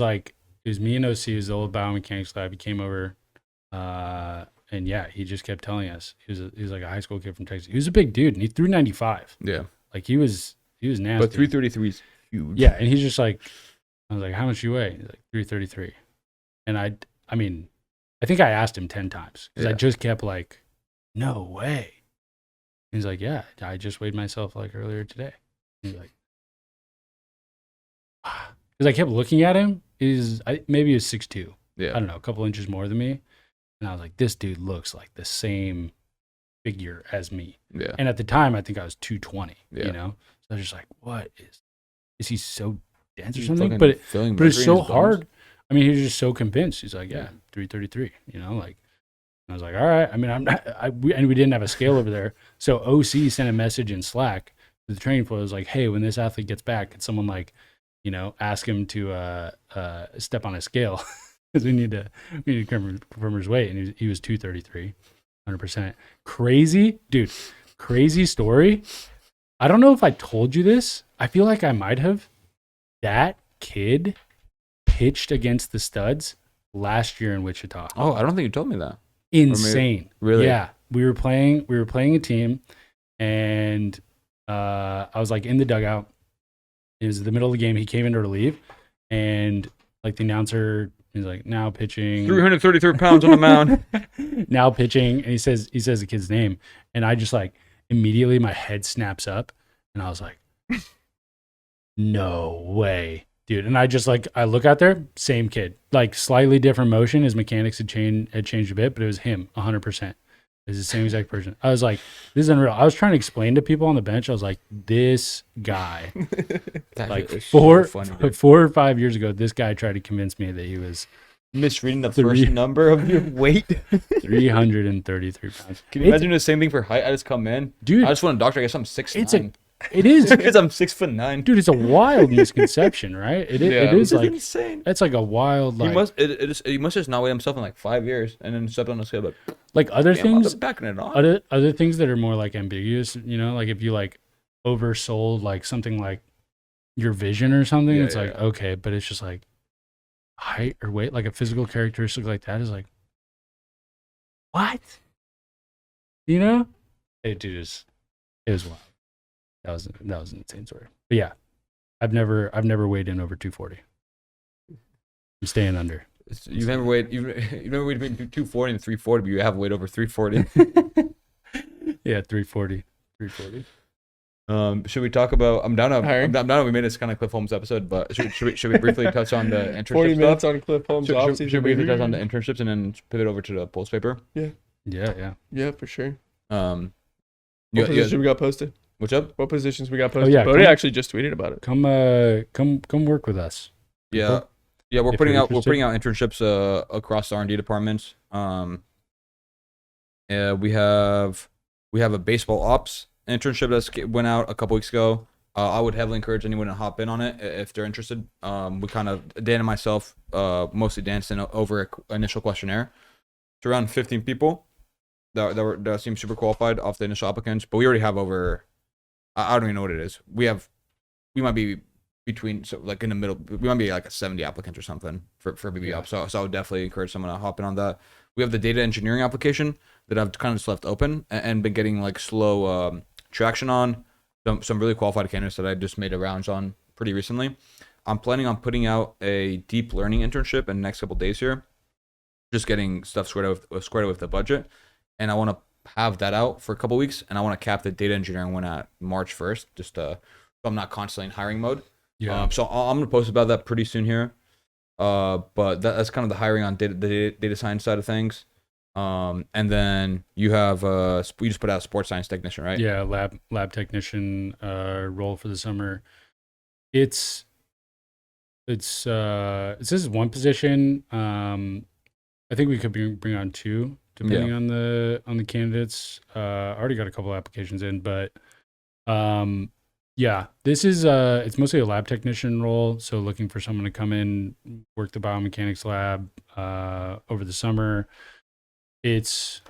me and OC. It was the old biomechanics lab. He came over, and yeah, he just kept telling us he was like a high school kid from Texas. He was a big dude, and he threw 95. Yeah, Like he was nasty. but 333 is huge. Yeah, and he's just like, I was like, how much you weigh? He's like 333, and I mean, I think I asked him 10 times because I Yeah. just kept like, no way. He's like, yeah, I just weighed myself like earlier today. He's like, because I kept looking at him. Maybe he was 6'2". Yeah. I don't know, a couple inches more than me, and I was like, this dude looks like the same figure as me. Yeah. And at the time, I think I was 220. Yeah. You know, so I was just like, what is he so dense or He's something? fucking But filling it's mercury in so his bones. hard. I mean, he was just so convinced. He's like, yeah, 333. You know, like, I was like, all right. I mean, I'm not. We didn't have a scale over there, so OC sent a message in Slack to the training floor. It was like, hey, when this athlete gets back, could someone like, ask him to step on a scale because we need to confirm his weight, and he was 233, 100%. Crazy, dude. Crazy story. I don't know if I told you this. I feel like I might have. That kid pitched against the Studs last year in Wichita. Oh, I don't think you told me that. Insane. Really? Yeah. We were playing a team, and I was like in the dugout. It was the middle of the game. He came in to relieve, and like the announcer is like, now pitching 333 pounds on the mound. now pitching, and he says the kid's name, and I just like immediately my head snaps up, and I was like, no way, dude. And I just like, I look out there, same kid, like slightly different motion. His mechanics had changed a bit, but it was him 100%. It's the same exact person. I was like, this is unreal. I was trying to explain to people on the bench. I was like, this guy, That like shit is 4 so funny, dude. or 5 years ago, this guy tried to convince me that he was Misreading the first number of your weight. 333 pounds. Can you imagine the same thing for height? I just come in, Dude, I just want a doctor. I guess I'm 6'9". it is, because I'm 6'9". dude, it's a wild misconception, right? It is This like, insane. it's like a wild, like, He must just not weigh himself in like 5 years and then stepped on the scale. But like other things, backing it on. other things that are more like ambiguous, like if you like oversold like something like your vision or something, it's like, okay, but it's just like height or weight, like a physical characteristic like that is like, what? It was wild. That was an insane story. But yeah, I've never weighed in over 240. I'm staying under. You've never weighed between 240 and 340, but you have weighed over 340. Yeah, 340. Should we talk about? I'm down. We made this kind of Cliff Holmes episode, but should we briefly touch on the internships? 40 minutes on Cliff Holmes. Should we briefly touch on the internships and then pivot over to the post paper? Yeah, for sure. What position we got posted? What's up? What positions we got posted? yeah, Bodie actually just tweeted about it. Come work with us. Yeah. Yeah, we're if putting you're out internships across the R&D departments. We have a baseball ops internship that went out a couple weeks ago. I would heavily encourage anyone to hop in on it if they're interested. We kind of, Dan and myself, mostly danced in over an initial questionnaire. It's around 15 people that seem super qualified off the initial applicants, but we already have over, I don't even know what it is. We might be between, so like in the middle, we might be like 70 applicants or something for BB Ops. So I would definitely encourage someone to hop in on that. We have the data engineering application that I've kind of just left open and been getting like slow traction on. Some really qualified candidates that I just made a rounds on pretty recently. I'm planning on putting out a deep learning internship in the next couple of days here. Just getting stuff squared away with the budget. And I want to have that out for a couple of weeks. And I want to cap the data engineering one at March 1st, just so I'm not constantly in hiring mode. Yeah. So I'm going to post about that pretty soon here. But that's kind of the hiring on the data science side of things. And then you have you just put out a sports science technician, right? Yeah, lab technician role for the summer. It says one position. I think we could bring on two depending on the candidates. I already got a couple applications in, but yeah, this is it's mostly a lab technician role. So looking for someone to come in, work the biomechanics lab over the summer. It's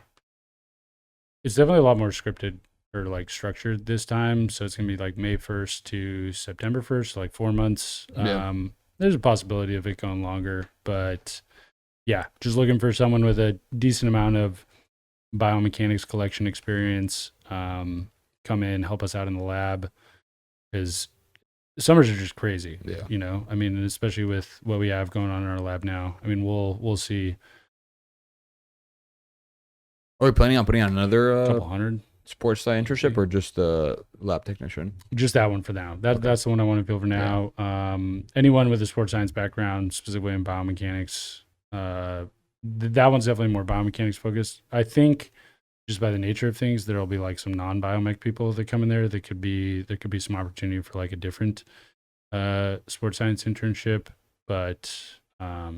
definitely a lot more scripted or like structured this time. So it's gonna be like May 1st to September 1st, so like 4 months. There's a possibility of it going longer, but yeah, just looking for someone with a decent amount of biomechanics collection experience. Come in, help us out in the lab, because summers are just crazy. Yeah. You know, I mean, especially with what we have going on in our lab now. I mean, we'll see. Are we planning on putting on another Couple hundred sports science internship or just the lab technician? Just that one for now. That's the one I want to fill for now. Yeah. Anyone with a sports science background, specifically in biomechanics, that one's definitely more biomechanics focused. I think just by the nature of things, there'll be like some non-biomech people that come in there. There could be some opportunity for like a different sports science internship. But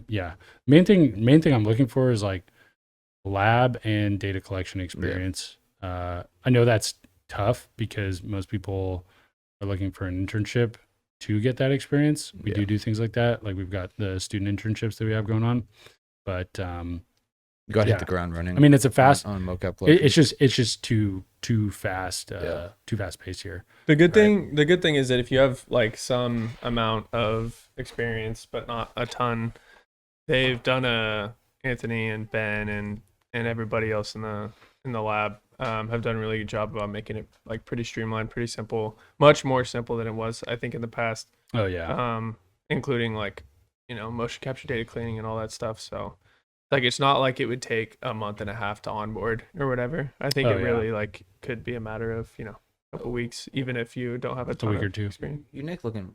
yeah, main thing I'm looking for is like lab and data collection experience. I know that's tough because most people are looking for an internship to get that experience. We do things like that. Like we've got the student internships that we have going on, but you got to hit the ground running. I mean, it's a fast on mocap. It's just too fast, too fast paced here. The good thing is that if you have like some amount of experience, but not a ton, they've done Anthony and Ben and everybody else in the lab have done a really good job about making it like pretty streamlined, pretty simple, much more simple than it was, I think, in the past. Oh yeah. Including like, motion capture data cleaning and all that stuff. So like, it's not like it would take a month and a half to onboard or whatever. I think really like could be a matter of, a couple weeks, even if you don't have a ton week or of two experience. Your neck looking.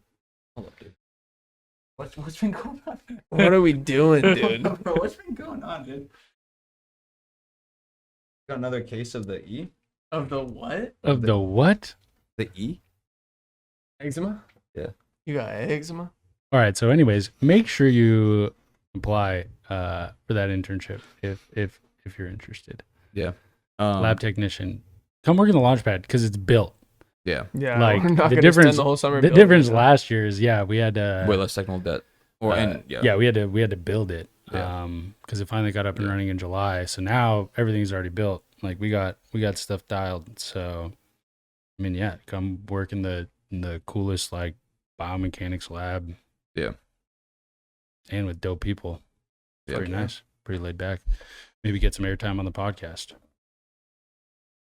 Hold up, dude. What's been going on? What are we doing, dude? Bro, what's been going on, dude? Got another case of the E? Of the what? Of the what? The E? Eczema? Yeah. You got eczema? All right. So, anyways, make sure you apply for that internship if you're interested. Yeah. Lab technician. Come work in the Launchpad because it's built. Yeah. Yeah. Like we're not the gonna difference. spend the whole summer. The building difference it. last year is we had way less technical debt. Or we had to build it. Yeah. Because it finally got up and running in July. So now everything's already built. Like we got stuff dialed. So I mean, yeah, come work in the coolest like biomechanics lab. Yeah. And with dope people. Pretty Yeah. nice. Pretty laid back. Maybe get some airtime on the podcast.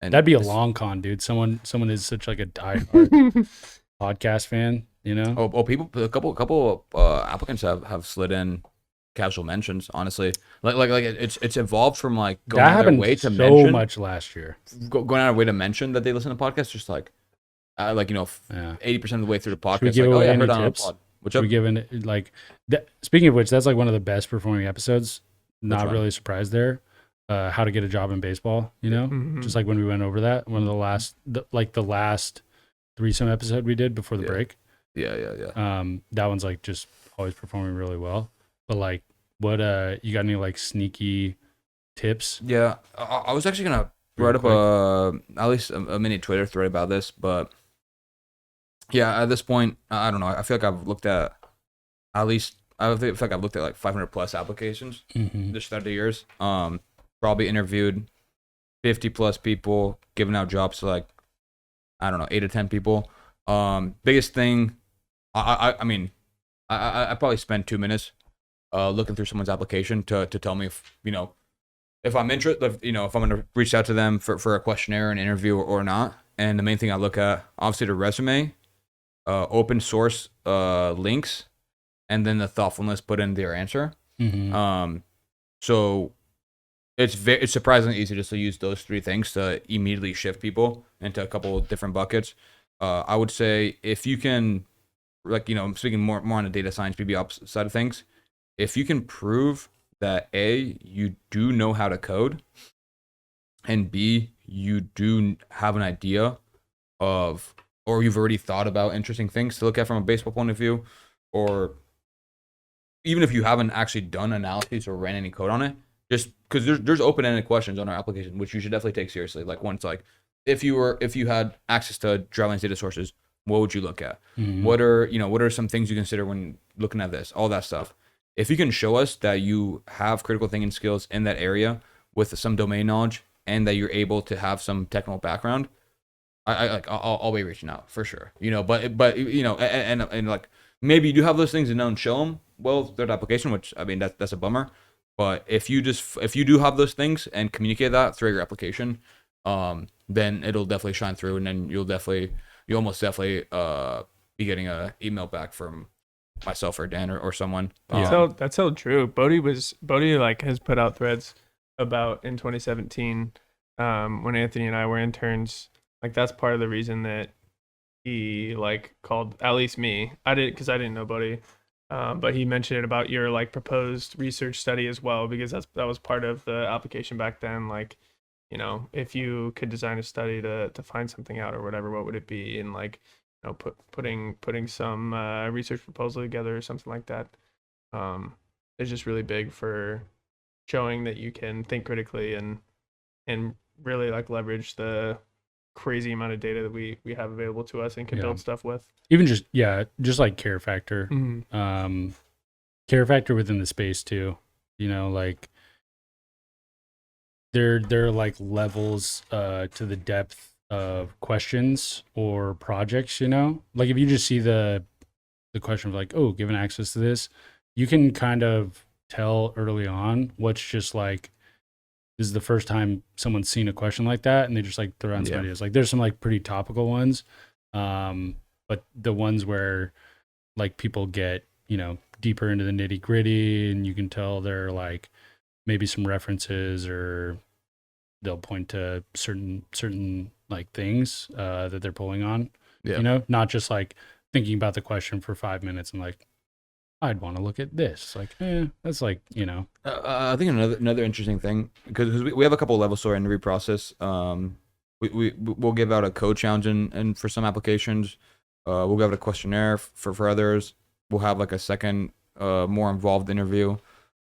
And That'd be a long con, dude. Someone is such like a diehard podcast fan, people, a couple applicants have slid in casual mentions. Honestly, like it's evolved from like going that out of their happened way to so mention much last year. Going out of their way to mention that they listen to podcasts, just like 80% of the way through the podcast. give away I any heard on a tips? pod. Which Should we give in like speaking of which, that's like one of the best performing episodes. Not one? really surprised there. How to get a job in baseball, Mhm. just like when we went over that, one of the last threesome episode we did before the break. Yeah. That one's like just always performing really well. But like, what you got any like sneaky tips? Yeah, I was actually gonna write up at least a mini Twitter thread about this, but yeah, at this point, I don't know. I feel like I've looked at least. I feel like I've looked at like 500 plus applications this 30 years. Probably interviewed 50 plus people, giving out jobs to like, I don't know, 8 to 10 people. Biggest thing, I mean, I probably spend 2 minutes looking through someone's application to tell me if, you know, if I'm interested, if I'm going to reach out to them for a questionnaire, an interview, or not. And the main thing I look at, obviously, the resume, open source links, and then the thoughtfulness put in their answer. So it's surprisingly easy just to use those 3 things to immediately shift people into a couple of different buckets. I would say if you can, like, I'm speaking more on the data science BB side of things, if you can prove that A, you do know how to code, and B, you do have an idea of, or you've already thought about interesting things to look at from a baseball point of view, or even if you haven't actually done analyses or ran any code on it, just because there's open-ended questions on our application, which you should definitely take seriously. Like one, it's like, if you had access to Driveline data sources, what would you look at? What are some things you consider when looking at this? All that stuff. If you can show us that you have critical thinking skills in that area with some domain knowledge and that you're able to have some technical background, I'll be reaching out for sure. But and like maybe you do have those things and don't show them their application, which I mean that's a bummer. But if you do have those things and communicate that through your application, then it'll definitely shine through, and then you'll almost definitely be getting an email back from myself or Dan or someone. That's so true. Bodie like has put out threads about in 2017 when Anthony and I were interns. Like that's part of the reason that he like called at least me. I didn't know Bodie, but he mentioned it about your like proposed research study as well, because that was part of the application back then. Like, if you could design a study to find something out or whatever, what would it be? And like, putting some research proposal together or something like that is just really big for showing that you can think critically and really like leverage the crazy amount of data that we have available to us and can build stuff with. Even just like care factor, care factor within the space too. Like there are like levels to the depth of questions or projects. Like if you just see the question of like, oh, given access to this, you can kind of tell early on what's just like, this is the first time someone's seen a question like that, and they just like throw on some ideas. Like there's some like pretty topical ones, but the ones where like people get deeper into the nitty gritty, and you can tell they're like maybe some references, or they'll point to certain like things that they're pulling on. Not just like thinking about the question for 5 minutes and like, I'd want to look at this. Like, that's like, I think another interesting thing, because we have a couple of levels to our interview process. We'll give out a code challenge and for some applications, we'll give out a questionnaire for others. We'll have like a second, more involved interview.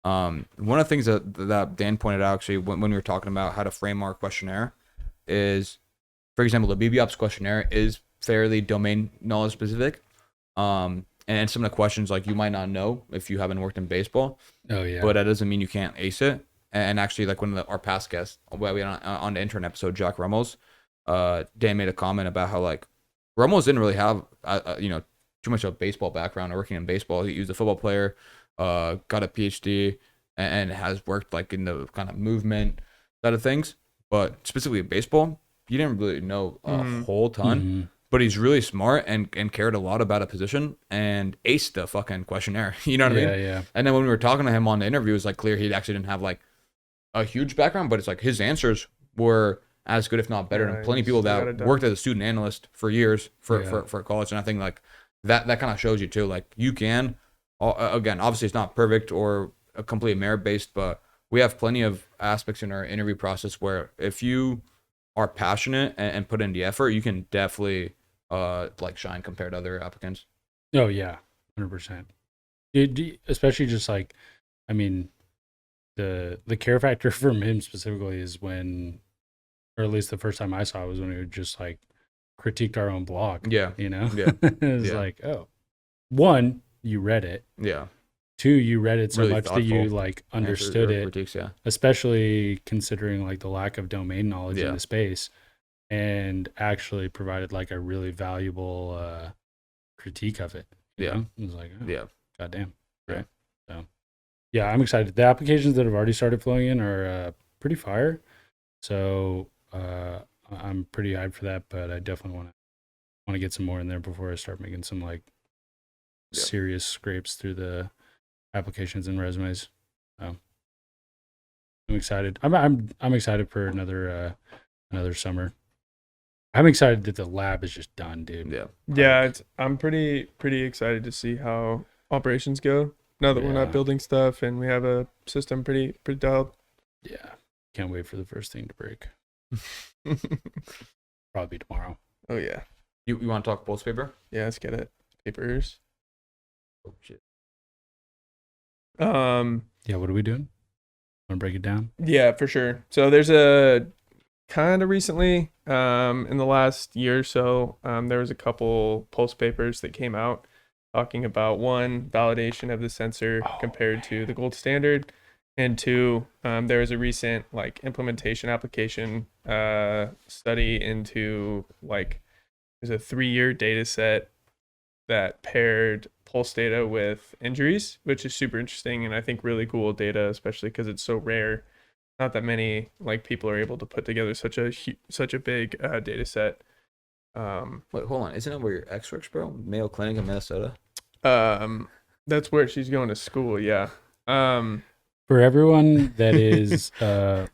One of the things that Dan pointed out actually when we were talking about how to frame our questionnaire is, for example, the BBOps questionnaire is fairly domain knowledge specific. And some of the questions like you might not know if you haven't worked in baseball. Oh yeah. But that doesn't mean you can't ace it. And actually, like one of our past guests, we had on the intern episode, Jack Ramos, Dan made a comment about how like Ramos didn't really have too much of a baseball background or working in baseball. He was a football player, got a PhD, and has worked like in the kind of movement side of things. But specifically in baseball, he didn't really know a whole ton. Mm-hmm. But he's really smart and cared a lot about a position and aced the fucking questionnaire. You know what I mean? Yeah. And then when we were talking to him on the interview, it was like clear he actually didn't have like a huge background, but it's like his answers were as good, if not better, than plenty of people that worked as a student analyst for years for college. And I think like that kind of shows you too, like you can, again, obviously it's not perfect or completely merit based, but we have plenty of aspects in our interview process where if you are passionate and put in the effort, you can definitely like shine compared to other applicants. Oh yeah, 100%. Especially just like, I mean, the care factor from him specifically is when, or at least the first time I saw it was when we would just like critiqued our own blog. Yeah. You know? Yeah. It was like, oh, one, you read it. Yeah. Two, you read it so Really much that you thoughtful like understood it, critiques, yeah. especially considering like the lack of domain knowledge Yeah. in the space, and actually provided like a really valuable critique of it. You Yeah. know? It was like, oh, Yeah. goddamn. Yeah. Right. So, yeah, I'm excited. The applications that have already started flowing in are pretty fire. So I'm pretty hyped for that, but I definitely want to get some more in there before I start making some like serious scrapes through the applications and resumes. So I'm excited. I'm excited for another summer. I'm excited that the lab is just done, dude. Yeah. Yeah, I'm pretty excited to see how operations go now that we're Yeah. not building stuff and we have a system pretty dialed. Yeah. Can't wait for the first thing to break. Probably tomorrow. Oh yeah. You want to talk pulse paper? Yeah, let's get it. Papers. Oh shit. Yeah, what are we doing? Want to break it down? Yeah, for sure. So there's a kind of recently, in the last year or so, there was a couple pulse papers that came out talking about one, validation of the sensor compared to the gold standard, and two, there was a recent like implementation application study into like there's a 3-year data set that paired pulse data with injuries, which is super interesting and I think really cool data, especially because it's so rare. Not that many like people are able to put together such a big data set. Wait, hold on. Isn't that where your ex works, bro? Mayo Clinic in Minnesota? That's where she's going to school. Yeah. For everyone that is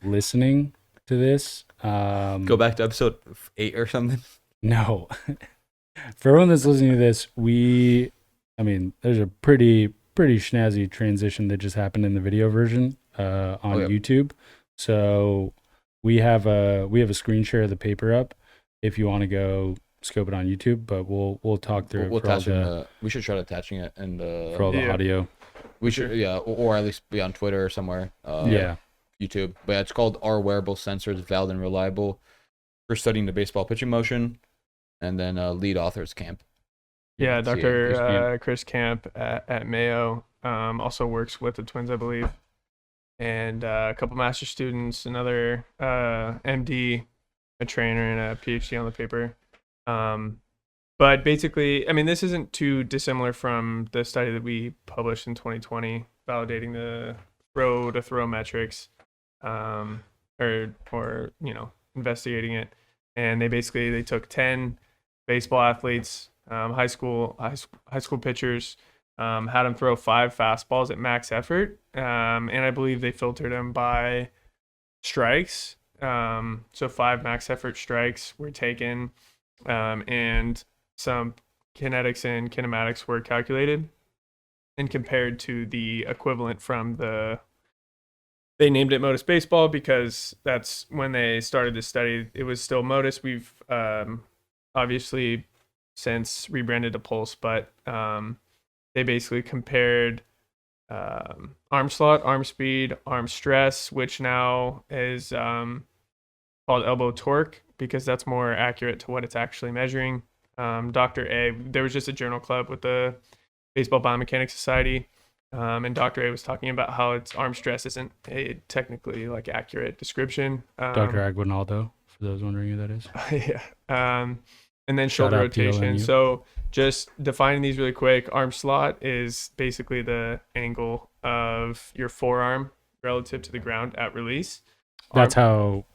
listening to this, Go back to episode 8 or something. No. For everyone that's listening to this, there's a pretty snazzy transition that just happened in the video version on YouTube. So we have a screen share of the paper up if you want to go scope it on YouTube, but we'll talk through We'll it for all attach we should try attaching it and for all the audio. We should, or at least be on Twitter or somewhere. YouTube. But yeah, it's called Our Wearable Sensors Valid and Reliable for Studying the Baseball Pitching Motion. And then lead authors Camp. Yeah, Dr. Chris Camp at Mayo also works with the Twins, I believe. And a couple master students, another MD, a trainer, and a PhD on the paper. But basically, this isn't too dissimilar from the study that we published in 2020, validating the throw metrics, or investigating it. And they took 10 baseball athletes, high school pitchers, had them throw 5 fastballs at max effort, and I believe they filtered them by strikes. So 5 max effort strikes were taken, and some kinetics and kinematics were calculated and compared to the equivalent from they named it Modus Baseball because that's when they started this study. It was still Modus. We've obviously since rebranded to Pulse, but they basically compared arm slot, arm speed, arm stress, which now is called elbow torque because that's more accurate to what it's actually measuring. Dr. A, there was just a journal club with the Baseball Biomechanics Society, and Dr. A was talking about how its arm stress isn't a technically like accurate description. Dr. Aguinaldo, for those wondering who that is. Yeah. And then shoulder rotation. So just defining these really quick, arm slot is basically the angle of your forearm relative to the ground at release. That's how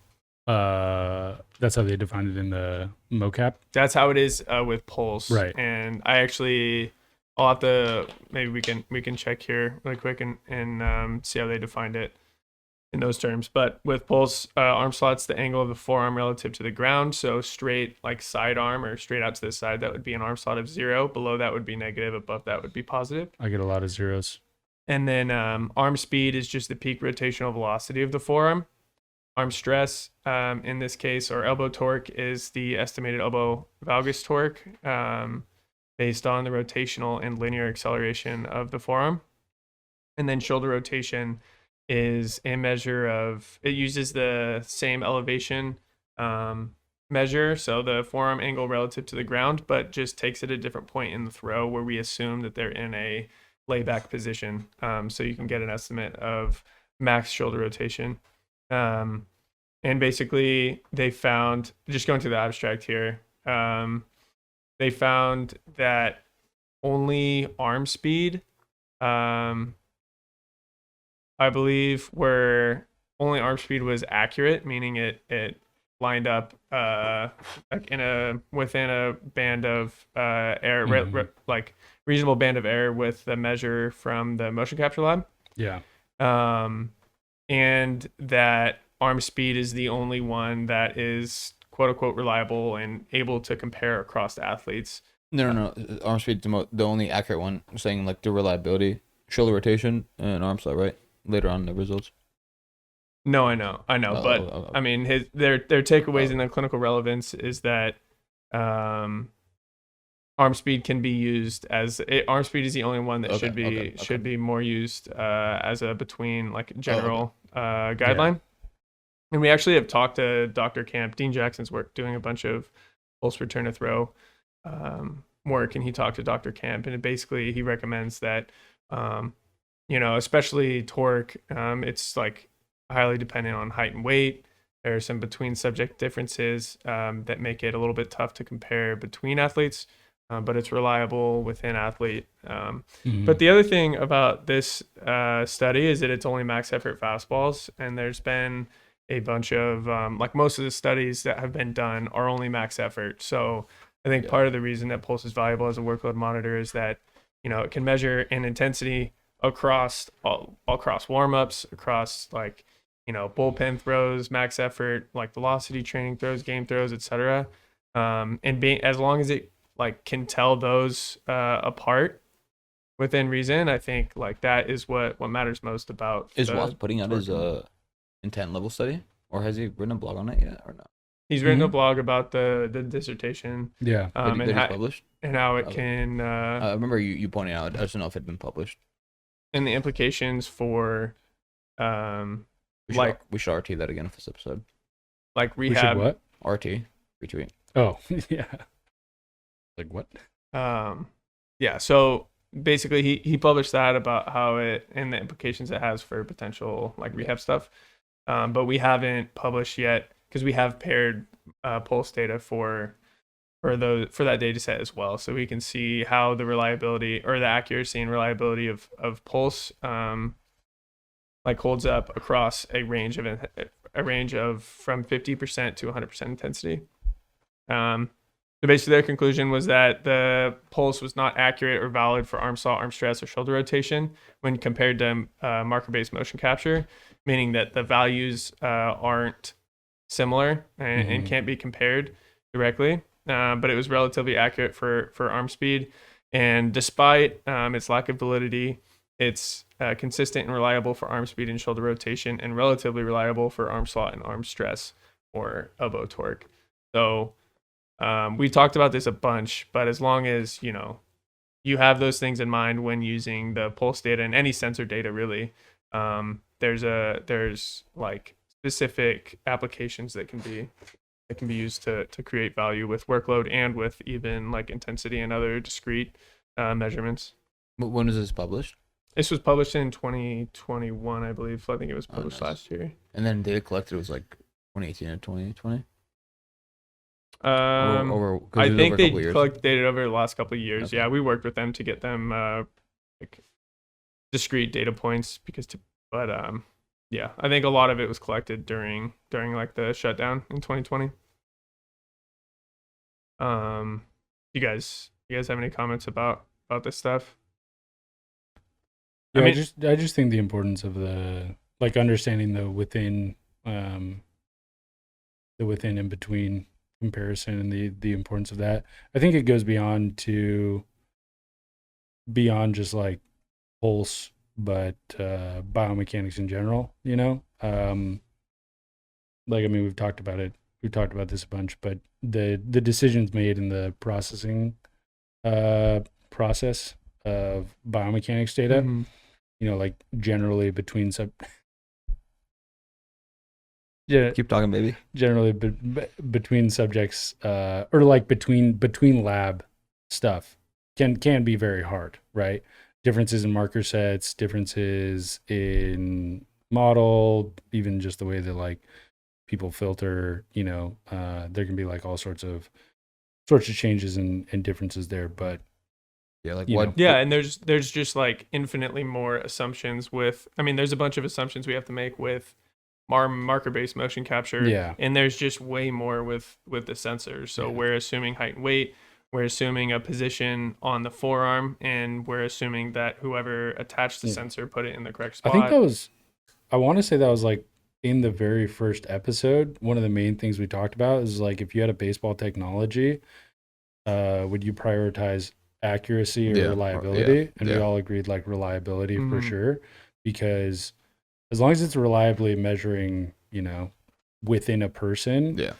they defined it in the mocap. That's how it is with Pulse. Right. And I'll have to, maybe we can check here really quick and see how they defined it in those terms. But with Pulse, arm slot's the angle of the forearm relative to the ground. So straight like side arm or straight out to the side, that would be an arm slot of 0. Below that would be negative. Above that would be positive. I get a lot of zeros. And then arm speed is just the peak rotational velocity of the forearm. Arm stress, in this case, or elbow torque, is the estimated elbow valgus torque. based on the rotational and linear acceleration of the forearm. And then shoulder rotation is a measure of, it uses the same elevation measure, so the forearm angle relative to the ground, but just takes it a different point in the throw where we assume that they're in a layback position. So you can get an estimate of max shoulder rotation. And basically they found, just going to the abstract here, they found that only arm speed, I believe, where only arm speed was accurate, meaning it lined up within a band of error, like reasonable band of error with the measure from the motion capture lab. Yeah. And that arm speed is the only one that is quote unquote reliable and able to compare across athletes. No. Arm speed, the only accurate one. I'm saying like the reliability, shoulder rotation, and arm slot, right? Later on in the results. No, I know, but I mean, their takeaways in the clinical relevance is that arm speed can be used as arm speed is the only one that should be more used as a between like general guideline. Yeah. And we actually have talked to Dr. Camp, Dean Jackson's work, doing a bunch of pulse return to throw work, and he talked to Dr. Camp, and basically he recommends that especially torque, it's like highly dependent on height and weight. There are some between subject differences that make it a little bit tough to compare between athletes, but it's reliable within athlete. But the other thing about this study is that it's only max effort fastballs, and there's been a bunch of like most of the studies that have been done are only max effort. So I think part of the reason that Pulse is valuable as a workload monitor is that it can measure in intensity across warm-ups, across like bullpen throws, max effort, like velocity training throws, game throws, etc. And as long as it like can tell those apart within reason, I think like that is what matters most about. Is Watts putting out his intent level study, or has he written a blog on it yet, or no? He's written a blog about the dissertation. Yeah. That he's published? And how it can. I remember you pointing out. I just don't know if it had been published. And the implications for, we should RT that again for this episode. Like rehab. We should what? RT retweet. Oh yeah. Like what? Yeah. So basically, he published that about how it and the implications it has for potential like rehab stuff. But we haven't published yet because we have paired pulse data for that data set as well, so we can see how the reliability or the accuracy and reliability of pulse like holds up across a range of from 50% to 100% intensity. So basically their conclusion was that the pulse was not accurate or valid for arm saw, arm stress, or shoulder rotation when compared to marker-based motion capture, meaning that the values aren't similar and can't be compared directly. But it was relatively accurate for arm speed. And despite its lack of validity, it's consistent and reliable for arm speed and shoulder rotation, and relatively reliable for arm slot and arm stress or elbow torque. So we talked about this a bunch, but as long as you have those things in mind when using the pulse data and any sensor data really, there's like specific applications that can be used to create value with workload and with even like intensity and other discrete measurements. When was this published? This was published in 2021, I believe. I think it was published last year. And then data collected was like 2018 or 2020? I think they collected data over the last couple of years. Okay. Yeah, we worked with them to get them like discrete data points yeah, I think a lot of it was collected during like the shutdown in 2020. You guys have any comments about this stuff? Yeah, I just think the importance of the like understanding the within in between comparison and the importance of that. I think it goes beyond just like pulse, but biomechanics in general, like, I mean, we've talked about this a bunch, but the decisions made in the processing process of biomechanics data. Mhm. You know, like generally between yeah, Keep talking, baby. generally between subjects, or like between lab stuff can be very hard, right? Differences in marker sets, differences in model, even just the way that like people filter, you know, there can be like all sorts of changes and differences there. But Yeah, like you what? know, Yeah, and there's just like infinitely more assumptions with. I mean, there's a bunch of assumptions we have to make with marker-based motion capture, yeah, and there's just way more with the sensors. So Yeah. we're assuming height and weight, we're assuming a position on the forearm, and we're assuming that whoever attached the Yeah. sensor put it in the correct I spot. think that was, I want to say that was like in the very first episode. One of the main things we talked about is like if you had a baseball technology, would you prioritize accuracy or Yeah, reliability? And we yeah. all agreed like reliability for Mhm. sure, because as long as it's reliably measuring, you know, within a person, Yeah.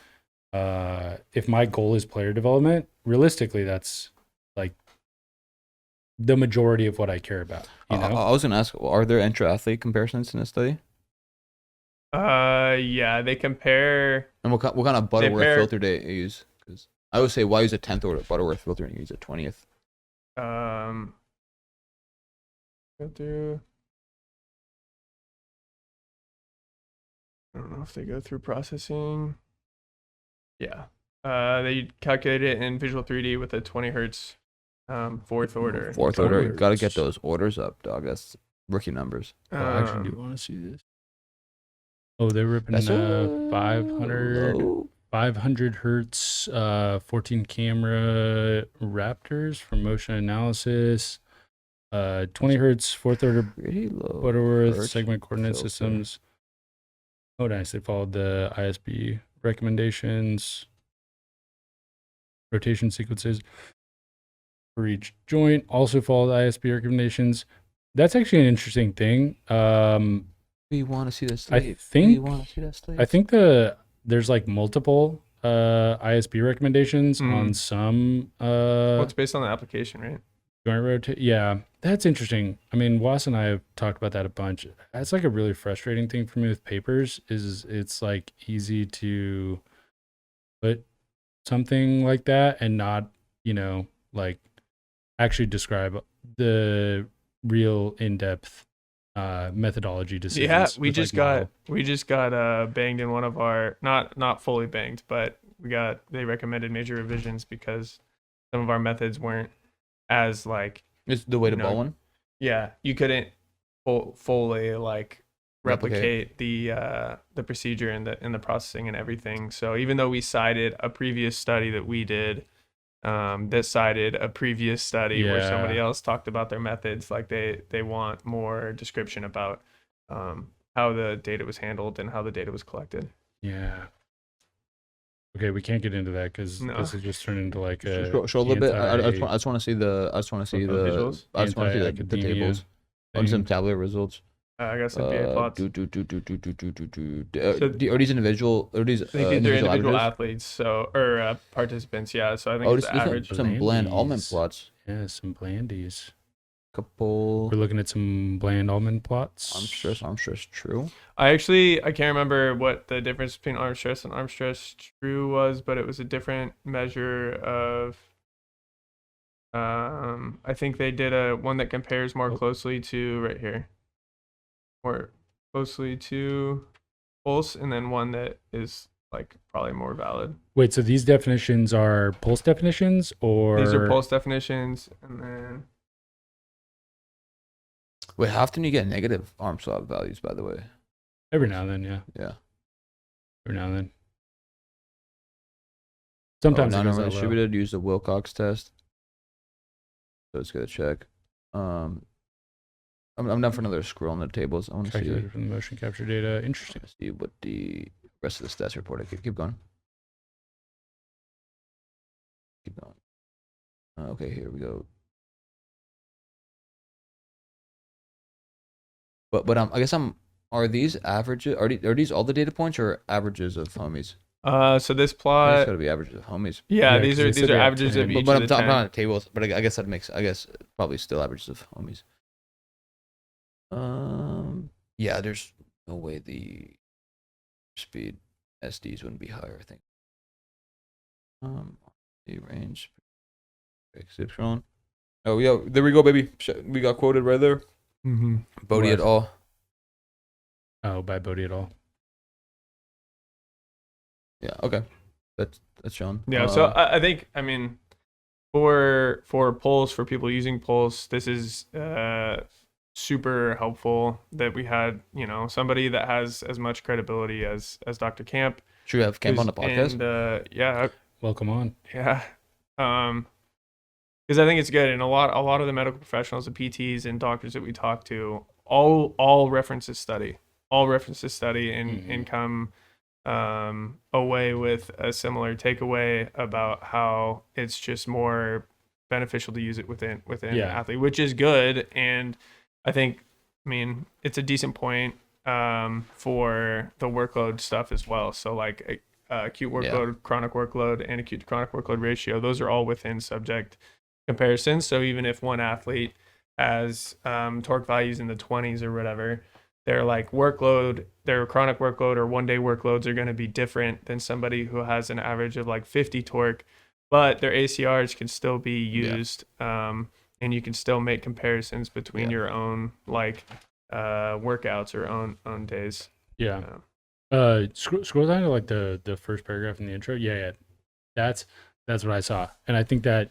if my goal is player development, realistically, that's like the majority of what I care about. You know, I was gonna ask, are there intra-athlete comparisons in this study? Yeah, they compare. And what kind of Butterworth pair- filter do you use? Because I would say, why use a 10th order Butterworth filter and use a 20th? Go through. I don't know if they go through processing. Yeah. They calculate it in Visual 3D with a 20 hertz fourth order. Fourth order. You gotta get Butterworths. those orders up, dog. That's rookie numbers. I actually do want to see this. Oh, they're ripping That's 500 hertz, 14 camera Raptors for motion analysis. 20 hertz, fourth order Pretty low. Butterworth hertz segment coordinate filter. systems. Oh, nice. They followed the ISB recommendations, rotation sequences for each joint. Also followed ISB recommendations. That's actually an interesting thing. We want to see this. I We think want to see that slate. I think there's like multiple ISB recommendations on some Well, it's based on the application, right? joint rotate. Yeah, that's interesting. I mean, Was and I have talked about that a bunch. That's like a really frustrating thing for me with papers is it's like easy to put something like that and not, you know, like actually describe the real in-depth methodology decisions. Yeah, we with, just like, got banged in one of our not fully banged, but they recommended major revisions because some of our methods weren't as like It's the way to you ball know, one. yeah, you couldn't fully like Replicate. replicate the procedure and the processing and everything. So even though we cited a previous study that we did that cited a previous study where somebody Yeah. else talked about their methods, like they want more description about how the data was handled and how the data was collected. Yeah. Okay, we can't get into that because No. this has just turned into like a Show a little bit. I anti- just want to see the. I just want to see the. visuals? I just want to see the anti-academia tables. On some thing. tabular results. I got some VA plots. Are So- these individual? Are these I think they're individual averages? athletes, so or participants. Yeah, so I think Oh, it's just the average. some bland almond Blandies. plots. Yeah, some blandies. Couple. We're looking at some bland almond plots. I'm sure it's true. I can't remember what the difference between arm stress and arm stress true was, but it was a different measure of. I think they did a one that compares more closely to right here, more closely to pulse, and then one that is like probably more valid. Wait, so these definitions are pulse definitions or These are pulse definitions, and then Wait, how often do you get negative arm swap values? By the way. every now and then, yeah. Yeah. Every now and then. Sometimes it none goes are that low. distributed. Use the Wilcox test. So it's gonna check. I'm down for another scroll on the tables. I want to see. Calculated from the motion capture data. Interesting. See what the rest of the stats report. Keep going. Keep going. Okay, here we go. But I guess are these averages? Are these all the data points or averages of homies? So this It's plot, gotta be averages of homies. yeah, Yeah, these 'cause are they said they have averages 10. of each But of I'm the talking 10. on tables. But I guess that makes. I guess probably still averages of homies. Yeah. There's no way the speed SDs wouldn't be higher. I think. The range. Keep scrolling. Oh yeah, there we go, baby. We got quoted right there. Mm-hmm. Bodie et al. Oh, by Bodie et al. Yeah. Okay. That's shown. Yeah, so I think, I mean, for polls, for people using polls, this is super helpful that we had, somebody that has as much credibility as Dr. Camp. Should we have Camp on the podcast? And yeah, Welcome on. yeah. Because I think it's good, and a lot of the medical professionals, the PTs and doctors that we talk to, all references study, and come away with a similar takeaway about how it's just more beneficial to use it within an athlete, which is good. And I think, I mean, it's a decent point for the workload stuff as well. So like acute workload, chronic workload, and acute to chronic workload ratio, those are all within subject comparisons. So even if one athlete has torque values in the 20s or whatever, their like workload, their chronic workload or 1 day workloads are going to be different than somebody who has an average of like 50 torque, but their ACRs can still be used, and you can still make comparisons between your own like workouts or own days. Yeah. Scroll down to like the first paragraph in the intro. Yeah. That's what I saw, and I think that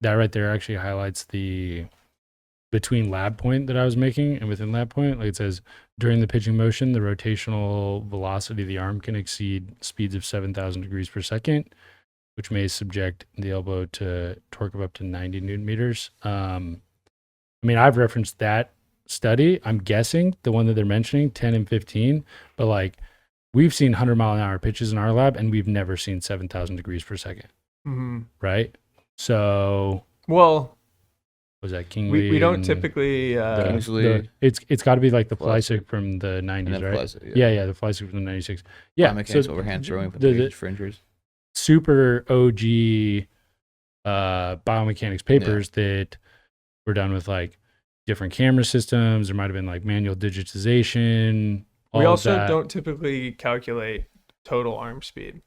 right there actually highlights the between lab point that I was making and within lab point. Like it says, during the pitching motion, the rotational velocity of the arm can exceed speeds of 7,000 degrees per second, which may subject the elbow to torque of up to 90 newton meters. I mean, I've referenced that study. I'm guessing the one that they're mentioning, 10 and 15, but like we've seen 100-mile-an-hour pitches in our lab, and we've never seen 7,000 degrees per second. Mm-hmm. Right? So, well, was that Kingley? We don't typically. It's got to be like the Fleisig from the 90s, right? Fleisig, yeah, the Fleisig from the 96. Yeah, so overhand throwing for injuries. Super OG biomechanics papers that were done with like different camera systems. There might have been like manual digitization. We also don't typically calculate total arm speed.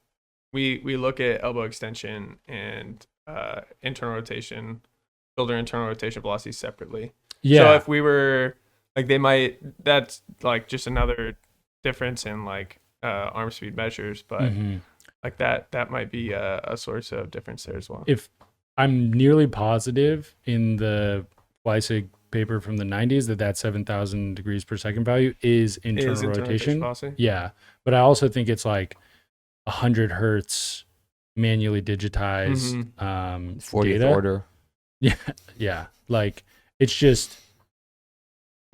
We look at elbow extension and internal rotation, shoulder internal rotation velocity separately. Yeah. So if we were like, that's like just another difference in like arm speed measures, but like that might be a source of difference there as well. If I'm nearly positive in the Fleisig paper from the 90s that 7,000 degrees per second value is internal rotation. Yeah. But I also think it's like 100 hertz manually digitized 40th data. order. Yeah. Like it's just,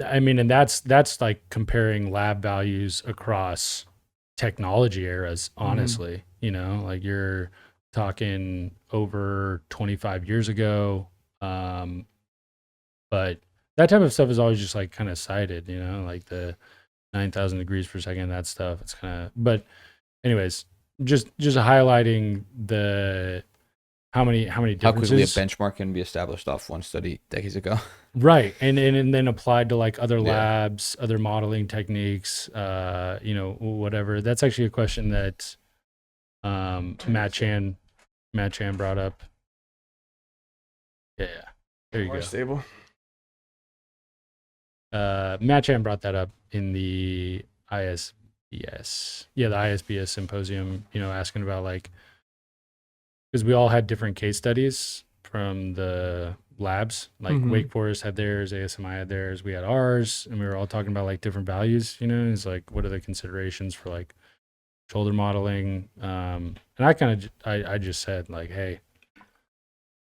I mean, and that's like comparing lab values across technology eras, honestly. Like you're talking over 25 years ago. But that type of stuff is always just like kind of cited, like the 9,000 degrees per second, that stuff. It's kind of, but anyways, just highlighting the how many differences. How quickly a benchmark can be established off one study decades ago. Right. And then applied to like other labs, other modeling techniques, whatever. That's actually a question that Matt Chan brought up. Yeah. There you More go. Stable. Matt Chan brought that up in the ISBS. Yeah, the ISBS symposium, asking about like, because we all had different case studies from the labs. Like Wake Forest had theirs, ASMI had theirs, we had ours, and we were all talking about like different values, it's like, what are the considerations for like shoulder modeling? And I just said like, hey,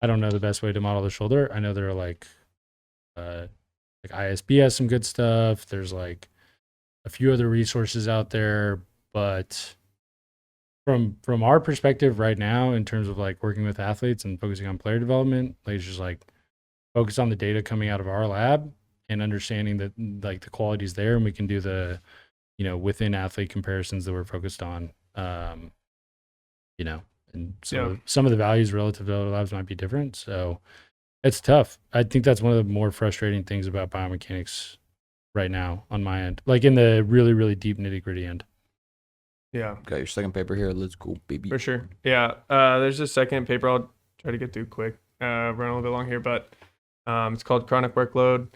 I don't know the best way to model the shoulder. I know there are like ISB has some good stuff. There's like a few other resources out there, but from our perspective right now, in terms of like working with athletes and focusing on player development, like it's just like focus on the data coming out of our lab and understanding that like the quality is there, and we can do the within athlete comparisons that we're focused on. and some of the values relative to other labs might be different. So it's tough. I think that's one of the more frustrating things about biomechanics right now on my end, like in the really, really deep nitty gritty end. Yeah. Got your second paper here. Let's go, baby. For sure. Yeah. There's a second paper I'll try to get through quick. Run a little bit long here, but it's called Chronic Workload,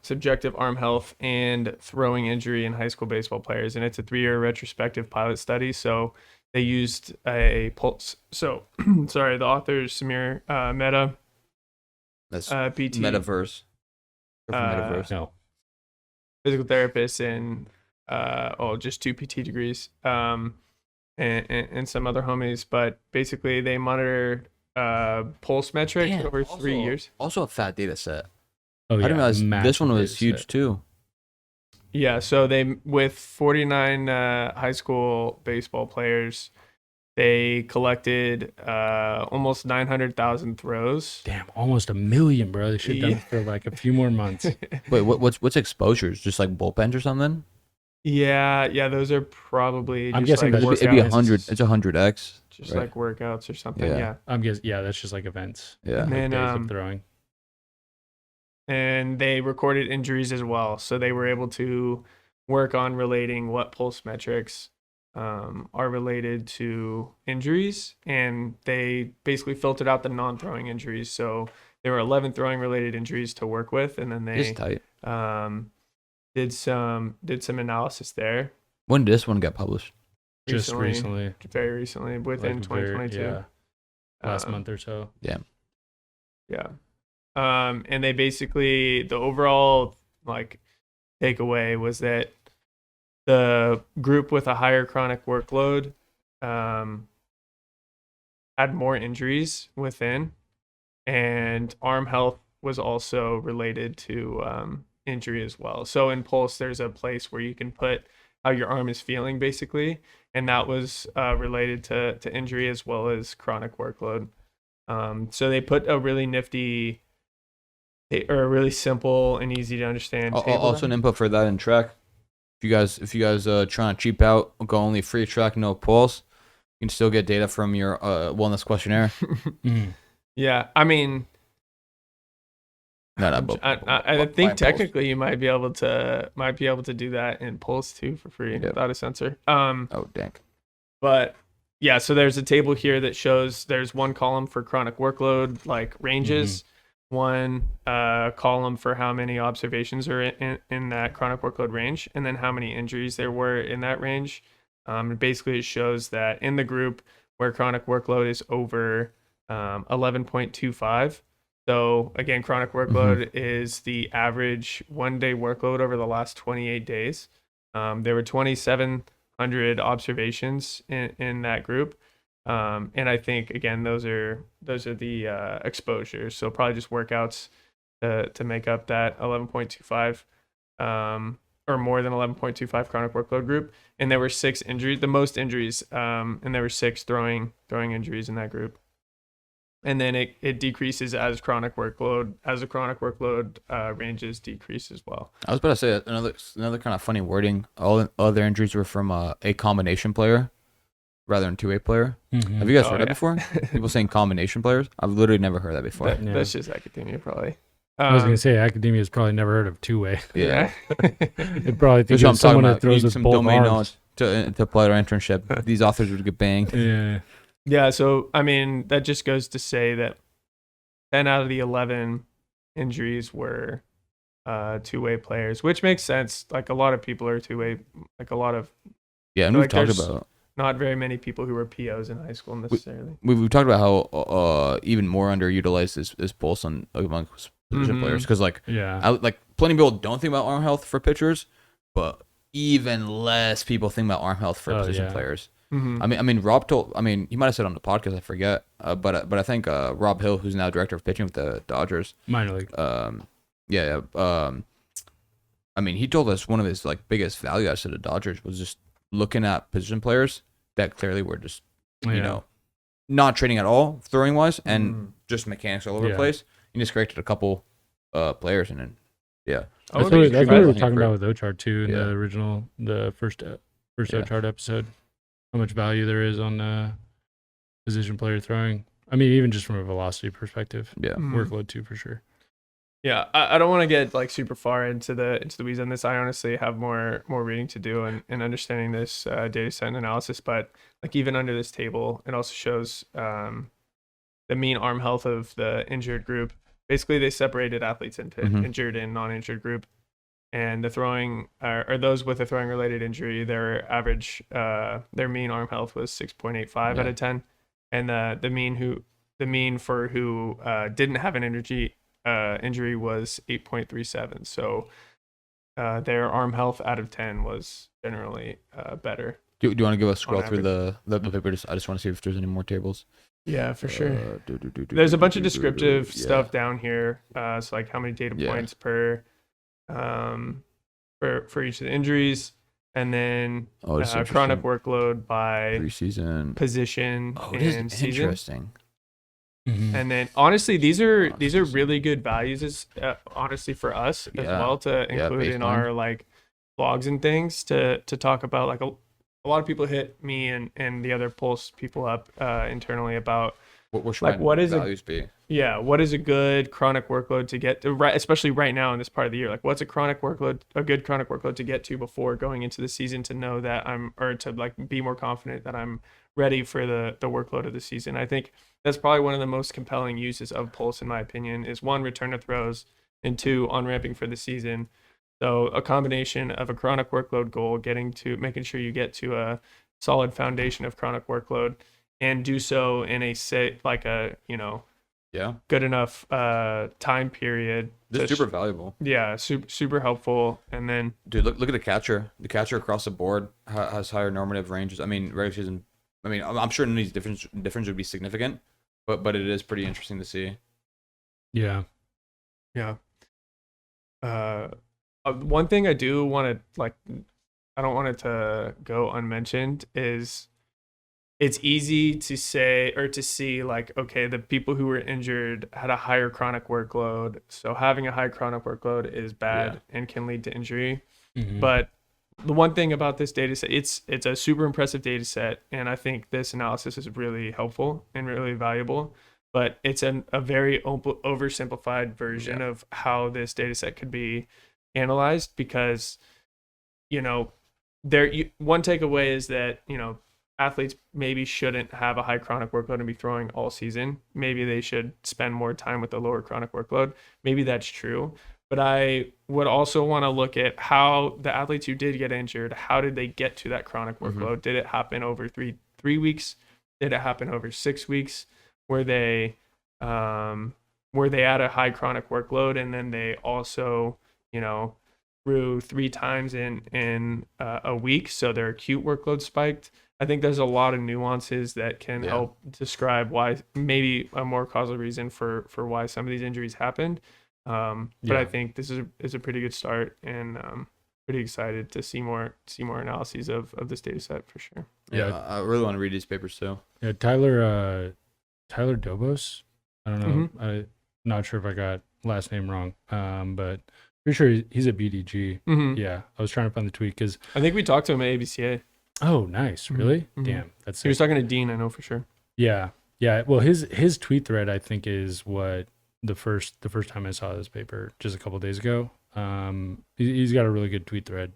Subjective Arm Health and Throwing Injury in High School Baseball Players. And it's a 3-year retrospective pilot study. So they used a pulse. So, sorry, the author is Samir Mehta. That's PT. Metaverse. Metaverse. No. Physical therapist and just 2 PT degrees and some other homies. But basically, they monitor pulse metrics over 3 years. Also a fat data set. Oh, yeah. I didn't realize this one was huge set. too. Yeah, so they with 49 high school baseball players, they collected almost 900,000 throws. Damn, almost 1 million, bro. They should have done it for like a few more months. Wait, what's exposures? Just like bullpens or something? Yeah, those are probably. I'm just guessing like that's It'd be workouts. 100. It's 100x. Just right? like workouts or something. Yeah. Yeah. I'm guessing, yeah, that's just like events. Yeah. And then, Days of throwing. And they recorded injuries as well, so they were able to work on relating what pulse metrics are related to injuries, and they basically filtered out the non-throwing injuries. So there were 11 throwing related injuries to work with, and then they tight. did some analysis there. When did this one get published? Just recently. Very recently, within Like 2022. yeah, last month or so. Yeah. And they basically, the overall like takeaway was that the group with a higher chronic workload had more injuries within, and arm health was also related to injury as well. So in Pulse, there's a place where you can put how your arm is feeling basically, and that was related to injury as well as chronic workload. So they put a really nifty or a really simple and easy to understand table. Also an input for that in track. If you guys trying to cheap out, go only free track, no pulse, you can still get data from your wellness questionnaire. Yeah, I mean, I think technically you might be able to do that in Pulse too for free without a sensor. Oh dang. But yeah, so there's a table here that shows there's one column for chronic workload, like ranges, one column for how many observations are in that chronic workload range, and then how many injuries there were in that range. Basically, it shows that in the group where chronic workload is over 11.25. So again, chronic workload is the average 1-day workload over the last 28 days. There were 2,700 observations in that group. And I think again, those are the exposures. So probably just workouts to make up that 11.25 or more than 11.25 chronic workload group. And there were 6 injuries, the most injuries, and there were 6 throwing injuries in that group. And then it decreases as chronic workload ranges decrease as well. I was about to say another kind of funny wording. All other injuries were from a combination player rather than 2A player. Have you guys heard that before? People saying combination players? I've literally never heard that before. That's just academia, probably. I was gonna say academia has probably never heard of 2-way. Yeah. It probably thinks of someone that throws with both arms. To apply to our internship. These authors would get banged. Yeah. Yeah, so I mean that just goes to say that 10 out of the 11 injuries were 2-way players, which makes sense. Like a lot of people are 2-way. Like a lot of and we've talked about not very many people who were POs in high school necessarily. We've talked about how even more underutilized is pulse among position players because plenty of people don't think about arm health for pitchers, but even less people think about arm health for position players. I mean, Rob told. I mean, he might have said on the podcast. I forget. But I think Rob Hill, who's now director of pitching with the Dodgers, minor league. I mean, he told us one of his like biggest value adds to the Dodgers was just looking at position players that clearly were just you know not training at all throwing wise and just mechanics all over the place. He just corrected a couple players and then that's what we were talking about with Ochart too in the first Ochart episode. How much value there is on position player throwing. I mean, even just from a velocity perspective. Yeah. Workload too, for sure. Yeah, I don't want to get like super far into the weeds on this. I honestly have more reading to do and understanding this data set and analysis. But like even under this table, it also shows the mean arm health of the injured group. Basically, they separated athletes into injured and non-injured group. And the throwing or those with a throwing related injury, their average their mean arm health was 6.85 out of 10, and the mean for who didn't have an injury was 8.37. So their arm health out of 10 was generally better. Do you want to give us a scroll through the paper? I just want to see if there's any more tables. Yeah, for sure. There's a bunch of descriptive stuff down here. So like how many data points per for each of the injuries, and then chronic workload by preseason position and season. Interesting. And then honestly, these are really good values honestly for us as well to include in our like blogs and things to talk about. Like a lot of people hit me and the other Pulse people up internally about what is values be? Yeah, what is a good chronic workload to get to, right, especially right now in this part of the year? Like what's a good chronic workload to get to before going into the season to know that to like be more confident that I'm ready for the workload of the season. I think that's probably one of the most compelling uses of Pulse, in my opinion, is one, return to throws, and two, on-ramping for the season. So a combination of a chronic workload goal, making sure you get to a solid foundation of chronic workload, and do so in good enough time period. This is super valuable. Yeah, super helpful. And then, dude, look at the catcher. The catcher across the board has higher normative ranges. I mean, regular season. I mean, I'm sure none of these difference would be significant, but it is pretty interesting to see. Yeah. One thing I do want to I don't want it to go unmentioned is it's easy to say or to see like, okay, the people who were injured had a higher chronic workload. So having a high chronic workload is bad and can lead to injury. But the one thing about this data set, it's a super impressive data set. And I think this analysis is really helpful and really valuable. But it's a very oversimplified version of how this data set could be analyzed, because, one takeaway is that, athletes maybe shouldn't have a high chronic workload and be throwing all season. Maybe they should spend more time with the lower chronic workload. Maybe that's true. But I would also want to look at how the athletes who did get injured, how did they get to that chronic workload? Did it happen over three weeks? Did it happen over 6 weeks? Were they at a high chronic workload and then they also, threw 3 times in a week, so their acute workload spiked? I think there's a lot of nuances that can help describe why, maybe a more causal reason for why some of these injuries happened. But I think this is a pretty good start, and pretty excited to see more analyses of this data set for sure. Yeah, I really want to read these papers too. Yeah, Tyler Dobos. I don't know. I'm not sure if I got last name wrong. But pretty sure he's a BDG. Yeah, I was trying to find the tweet because I think we talked to him at ABCA. Oh, nice. Really? Damn, that's he was talking to Dean, I know for sure. Yeah. Well, his tweet thread, I think, is what the first time I saw this paper just a couple of days ago. He's got a really good tweet thread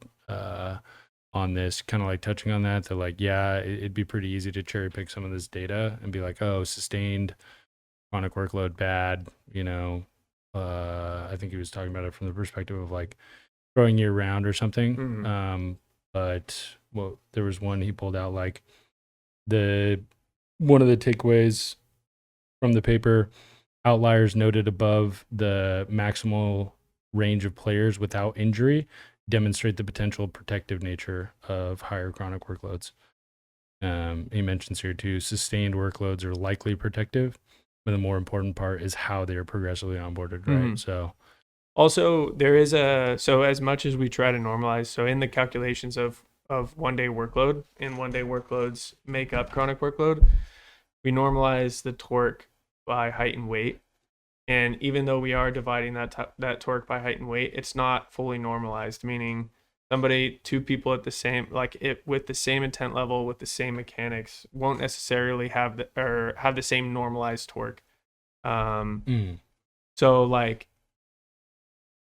on this, kind of like touching on that. They're like, it'd be pretty easy to cherry pick some of this data and be like, oh, sustained chronic workload bad. I think he was talking about it from the perspective of like throwing year round or something. But there was one he pulled out, like one of the takeaways from the paper, outliers noted above the maximal range of players without injury demonstrate the potential protective nature of higher chronic workloads. He mentions here too, sustained workloads are likely protective, but the more important part is how they are progressively onboarded, right? So also there is so as much as we try to normalize, so in the calculations of 1 day workload, and 1 day workloads make up chronic workload, we normalize the torque by height and weight. And even though we are dividing that torque by height and weight, it's not fully normalized, meaning two people at the same, like it with the same intent level, with the same mechanics, won't necessarily have the same normalized torque. So like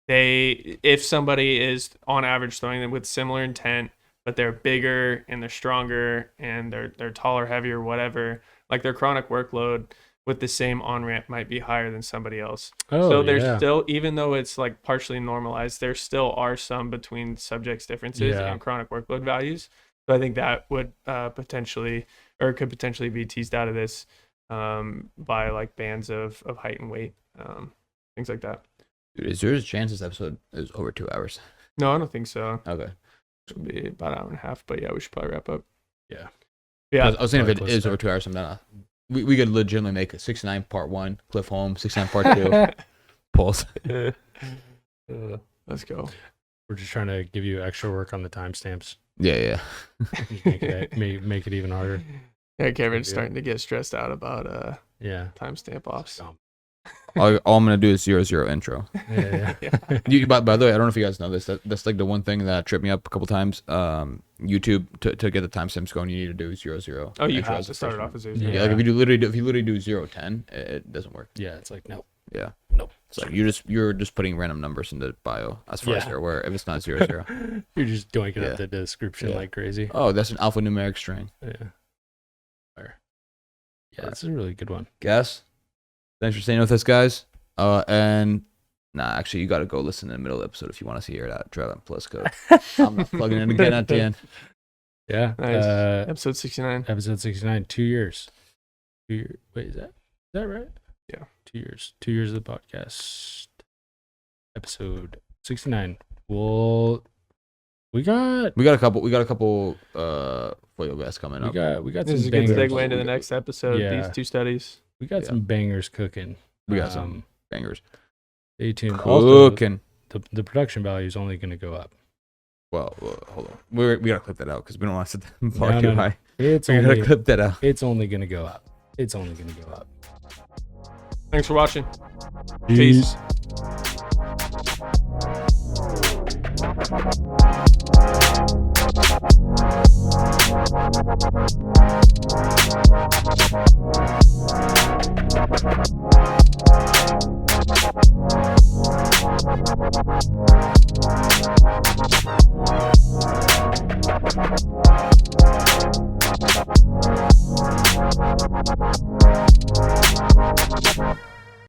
if somebody is on average throwing them with similar intent, but they're bigger and they're stronger and they're taller, heavier, whatever, like their chronic workload with the same on-ramp might be higher than somebody else. So there's still, even though it's like partially normalized, there still are some between subjects differences and chronic workload values. So I think that would could potentially be teased out of this by like bands of height and weight, things like that. Dude, is there a chance this episode is over 2 hours? No, I don't think so. Okay. It'll be about an hour and a half, but yeah, we should probably wrap up. Yeah. Yeah. I was saying if it is over 2 hours, I'm done. We could legitimately make a 69 part 1, Cliff Holmes, 69 part 2, pulse. Let's go. We're just trying to give you extra work on the timestamps. Yeah. make it even harder. Yeah, Kevin's starting to get stressed out about timestamp offs. All I'm gonna do is 0-0 intro. Yeah. By the way, I don't know if you guys know this. That's like the one thing that tripped me up a couple times. YouTube to get the timestamps going, you need to do 0-0. Oh, you have to start it off as 0-0. Yeah, like if you literally do 0-10, it doesn't work. Yeah, it's like no. Yeah. Nope. It's like you're just putting random numbers in the bio as far as they're aware. If it's not 0-0, you're just doinking up the description like crazy. Oh, that's an alphanumeric string. Yeah, this is a really good one. Guess. Thanks for staying with us, guys. Actually, you got to go listen in the middle of the episode if you want to hear that Driveline Plus code. I'm not plugging in again at the end. Yeah. Nice. Episode 69. Episode 69. 2 years. 2 years. Wait, is that right? Yeah. 2 years. 2 years of the podcast. Episode 69. Well, we got a couple Plyo guests coming up. We got this some is a good bangers. segue into the next episode. Yeah. These 2 studies. We got some bangers cooking. We got some bangers. Stay tuned. Cooking. Also, the production value is only going to go up. Well, hold on. We gotta clip that out because we don't want to set the bar too high. We gotta clip that out. It's only going to go up. It's only going to go up. Thanks for watching. Peace. Peace.